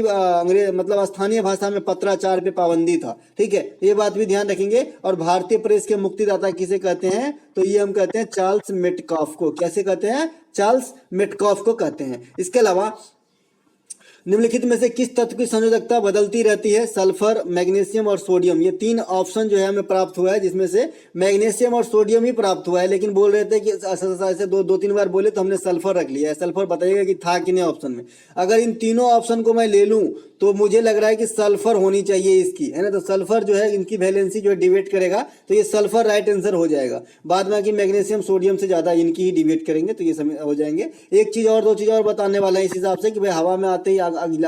मतलब स्थानीय भाषा में पत्राचार पे पाबंदी था, ठीक है। ये बात भी ध्यान रखेंगे। और भारतीय प्रेस के मुक्तिदाता किसे कहते हैं? तो ये हम कहते हैं चार्ल्स मेटकॉफ को। कैसे कहते हैं? चार्ल्स मेटकॉफ को कहते हैं। इसके अलावा निम्नलिखित में से किस तत्व की संयोजकता बदलती रहती है? सल्फर, मैग्नीशियम और सोडियम। ये तीन ऑप्शन जो है हमें प्राप्त हुआ है, जिसमें से मैग्नीशियम और सोडियम ही प्राप्त हुआ है। लेकिन बोल रहे थे कि ऐसे दो तीन बार बोले तो हमने सल्फर रख लिया है। सल्फर बताइएगा कि था कि नहीं ऑप्शन में। अगर इन तीनों ऑप्शन को मैं ले लूं तो मुझे लग रहा है कि सल्फर होनी चाहिए इसकी, है ना। तो सल्फर जो है इनकी वैलेंसी जो है डिवेट करेगा, तो ये सल्फर राइट आंसर हो जाएगा। बाद में आके मैग्नीशियम सोडियम से ज्यादा इनकी ही डिवेट करेंगे, तो ये समय हो जाएंगे। एक चीज और, दो चीज और बताने वाला है इस हिसाब से कि भाई हवा में आते ही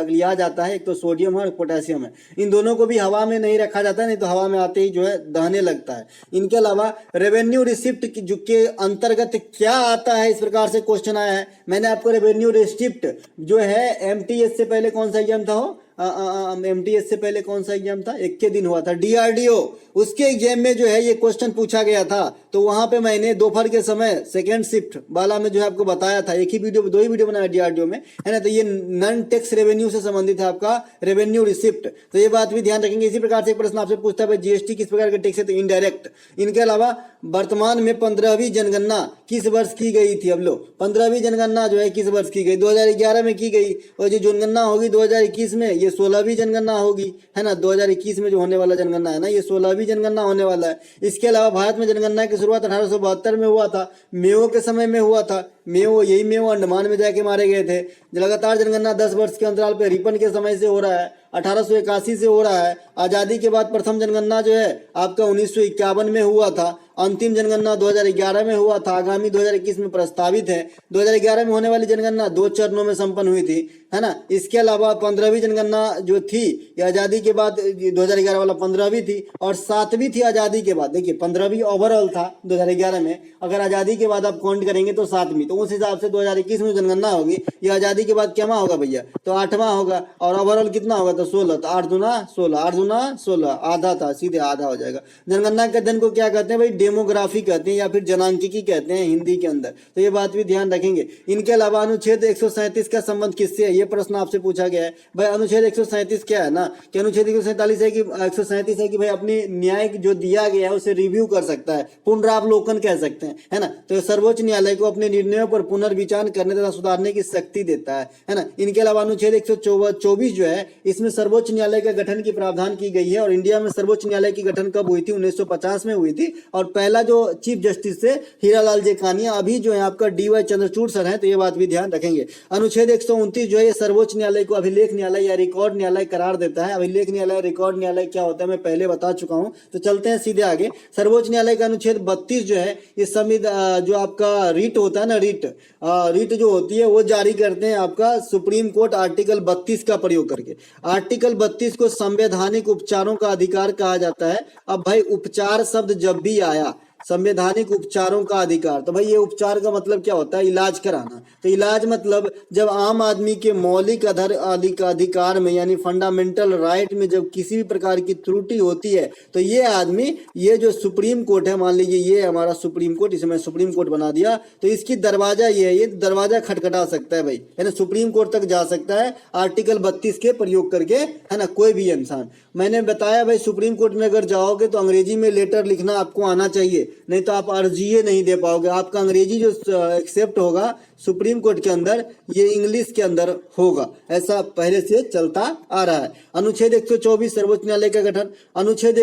लिया जाता है। एक तो सोडियम है और पोटेशियम है। इन दोनों को भी हवा में नहीं रखा जाता है, नहीं तो हवा में आते ही जो है दहने लगता है। इनके अलावा रेवेन्यू रिसिप्ट के अंतर्गत क्या आता है? इस प्रकार से क्वेश्चन आया है। मैंने आपको रेवेन्यू रिसिप्ट जो है एमटीएस से पहले कौन सा एग्जाम था? हो एमटीएस से पहले कौन सा एग्जाम था? एक के दिन हुआ था, डीआरडीओ। उसके एग्जाम में जो है ये क्वेश्चन पूछा गया था। तो वहां पे मैंने दोपहर के समय सेकेंड शिफ्ट वाला में जो है आपको बताया था। एक ही वीडियो, दो ही वीडियो बनाया डीआरडीओ में, है ना। तो ये नॉन टैक्स रेवेन्यू से संबंधित है आपका रेवेन्यू रिसिप्ट। तो ये बात भी ध्यान रखेंगे। इसी प्रकार से एक प्रश्न आपसे पूछता है जीएसटी किस प्रकार के टैक्स है? तो इनडायरेक्ट। इनके अलावा वर्तमान में 15वीं जनगणना किस वर्ष की गई थी? अब लो, 15वीं जनगणना जो है किस वर्ष की गई? 2011 में की गई। और जो जनगणना होगी 2021 में, ये 16वीं जनगणना होगी, है ना। 2021 में जो होने वाला जनगणना है ना, ये 16वीं जनगणना होने वाला है। इसके अलावा भारत में जनगणना की शुरुआत 1872 में हुआ था, मेयो के समय में हुआ था। मेयो, यही मेयो अंडमान में जाके मारे गए थे। लगातार जनगणना 10 वर्ष के अंतराल पे रिपन के समय से हो रहा है, 1881 से हो रहा है। आजादी के बाद प्रथम जनगणना जो है आपका 1951 में हुआ था। अंतिम जनगणना 2011 में हुआ था। आगामी 2021 में प्रस्तावित है। 2011 में होने वाली जनगणना 2 चरणों में संपन्न हुई थी, है ना। इसके अलावा 15वीं जनगणना जो थी ये आजादी के बाद, 2011 वाला 15वीं थी, और 7वीं थी आजादी के बाद। देखिए 15वीं ओवरऑल था 2011 में, अगर आजादी के बाद आप काउंट करेंगे तो 7वीं। तो उस हिसाब से 2021 में जनगणना होगी, ये आजादी के बाद क्या होगा भैया? तो 8वां होगा। और ओवरऑल कितना होगा? तो 16। तो 8 दूना 16, 8 दूना 16, आधा था, सीधे आधा हो जाएगा। जनगणना के अध्ययन को क्या कहते हैं भाई? डेमोग्राफी कहते हैं या फिर जनांकिकी कहते हैं हिंदी के अंदर। तो ये बात भी ध्यान रखेंगे। इनके अलावा अनुच्छेद 137 का संबंध किससे है? ये प्रश्न आपसे पूछा गया है। भाई अनुच्छेद 137 क्या है ना, कि अनुच्छेद 147 है कि 137 है कि भाई अपनी न्याय जो दिया गया है उसे रिव्यू कर सकता है, पुनरावलोकन कह सकते हैं, है ना। तो सर्वोच्च न्यायालय को अपने निर्णयों पर पुनर्विचार करने तथा सुधारने की शक्ति देता है ना। इनके अलावा अनुच्छेद 124 जो है इसमें सर्वोच्च न्यायालय का गठन की प्रावधान की गई है। और इंडिया में सर्वोच्च न्यायालय की गठन कब हुई थी? 1950 में हुई थी। और पहला जो चीफ जस्टिस थे हीरालाल जेकानिया, अभी जो है आपका डीवाई चंद्रचूड़ सर हैं। तो ये बात भी ध्यान रखेंगे। अनुच्छेद 129 जो है ये सर्वोच्च न्यायालय को अभिलेख न्यायालय या रिकॉर्ड न्यायालय करार देता है। अभिलेख न्यायालय, रिकॉर्ड न्यायालय क्या होता है मैं पहले बता चुका हूं। तो चलते हैं सीधे आगे। सर्वोच्च न्यायालय का अनुच्छेद 32 जो है ये संविधान जो आपका रीट होता है ना, रीट जो होती है वो जारी करते हैं आपका सुप्रीम कोर्ट आर्टिकल 32 का प्रयोग करके। आर्टिकल 32 को संवैधानिक उपचारों का अधिकार कहा जाता है। अब भाई उपचार शब्द जब भी आया संवैधानिक उपचारों का अधिकार। तो भाई ये उपचार का मतलब क्या होता है? इलाज कराना। तो इलाज मतलब जब आम आदमी के मौलिक अधिकार में यानी फंडामेंटल राइट में जब किसी भी प्रकार की त्रुटि होती है तो ये आदमी, ये जो सुप्रीम कोर्ट है, मान लीजिए ये हमारा सुप्रीम कोर्ट, इसे मैं सुप्रीम कोर्ट बना दिया, तो इसकी दरवाजा ये है, ये दरवाजा खटखटा सकता है भाई, है ना, सुप्रीम कोर्ट तक जा सकता है आर्टिकल 32 के प्रयोग करके, है ना, कोई भी इंसान। मैंने बताया भाई सुप्रीम कोर्ट में अगर जाओगे तो अंग्रेजी में लेटर लिखना आपको आना चाहिए, नहीं तो आप अर्जीए नहीं दे पाओगे। आपका अंग्रेजी जो एक्सेप्ट होगा सुप्रीम कोर्ट के अंदर, ये इंग्लिश के अंदर होगा, ऐसा पहले से चलता आ रहा है। अनुच्छेद 124 सर्वोच्च न्यायालय का गठन, अनुच्छेद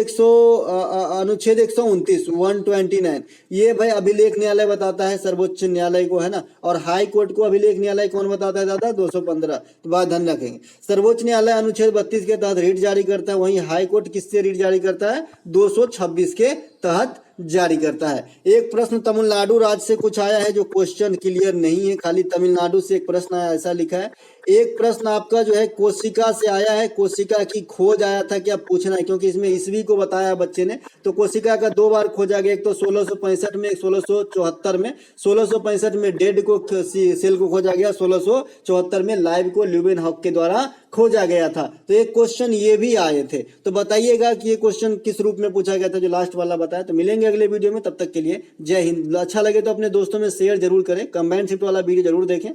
129 129 ये भाई अभिलेख न्यायालय बताता है सर्वोच्च न्यायालय को, है ना, और हाई कोर्ट को अभिलेख न्यायालय कौन बताता है दादा? 215। तो बात ध्यान रखेंगे, सर्वोच्च न्यायालय अनुच्छेद 32 के तहत रीट जारी करता है, वहीं हाई कोर्ट किससे रीट जारी करता है? 226 के तहत जारी करता है। एक प्रश्न तमिलनाडु राज्य से कुछ आया है जो क्वेश्चन क्लियर नहीं है, खाली तमिलनाडु से एक प्रश्न आया, ऐसा लिखा है। एक प्रश्न आपका जो है कोशिका से आया है, कोशिका की खोज आया था, क्या पूछना है, क्योंकि इसमें ईस्वी को बताया बच्चे ने, तो कोशिका का 2 बार खोजा गया, एक तो 1665 में, एक 1674 में। 1665 में डेड को सेल को खोजा गया, 1674 में लाइव को ल्यूवेनहॉक के द्वारा खोजा गया था। तो एक क्वेश्चन ये भी आए थे, तो बताइएगा कि ये क्वेश्चन किस रूप में पूछा गया था जो लास्ट वाला बताया। तो मिलेंगे अगले वीडियो में, तब तक के लिए जय हिंद। अच्छा लगे तो अपने दोस्तों में शेयर जरूर करें, कंबाइंड शिफ्ट वाला वीडियो जरूर देखें।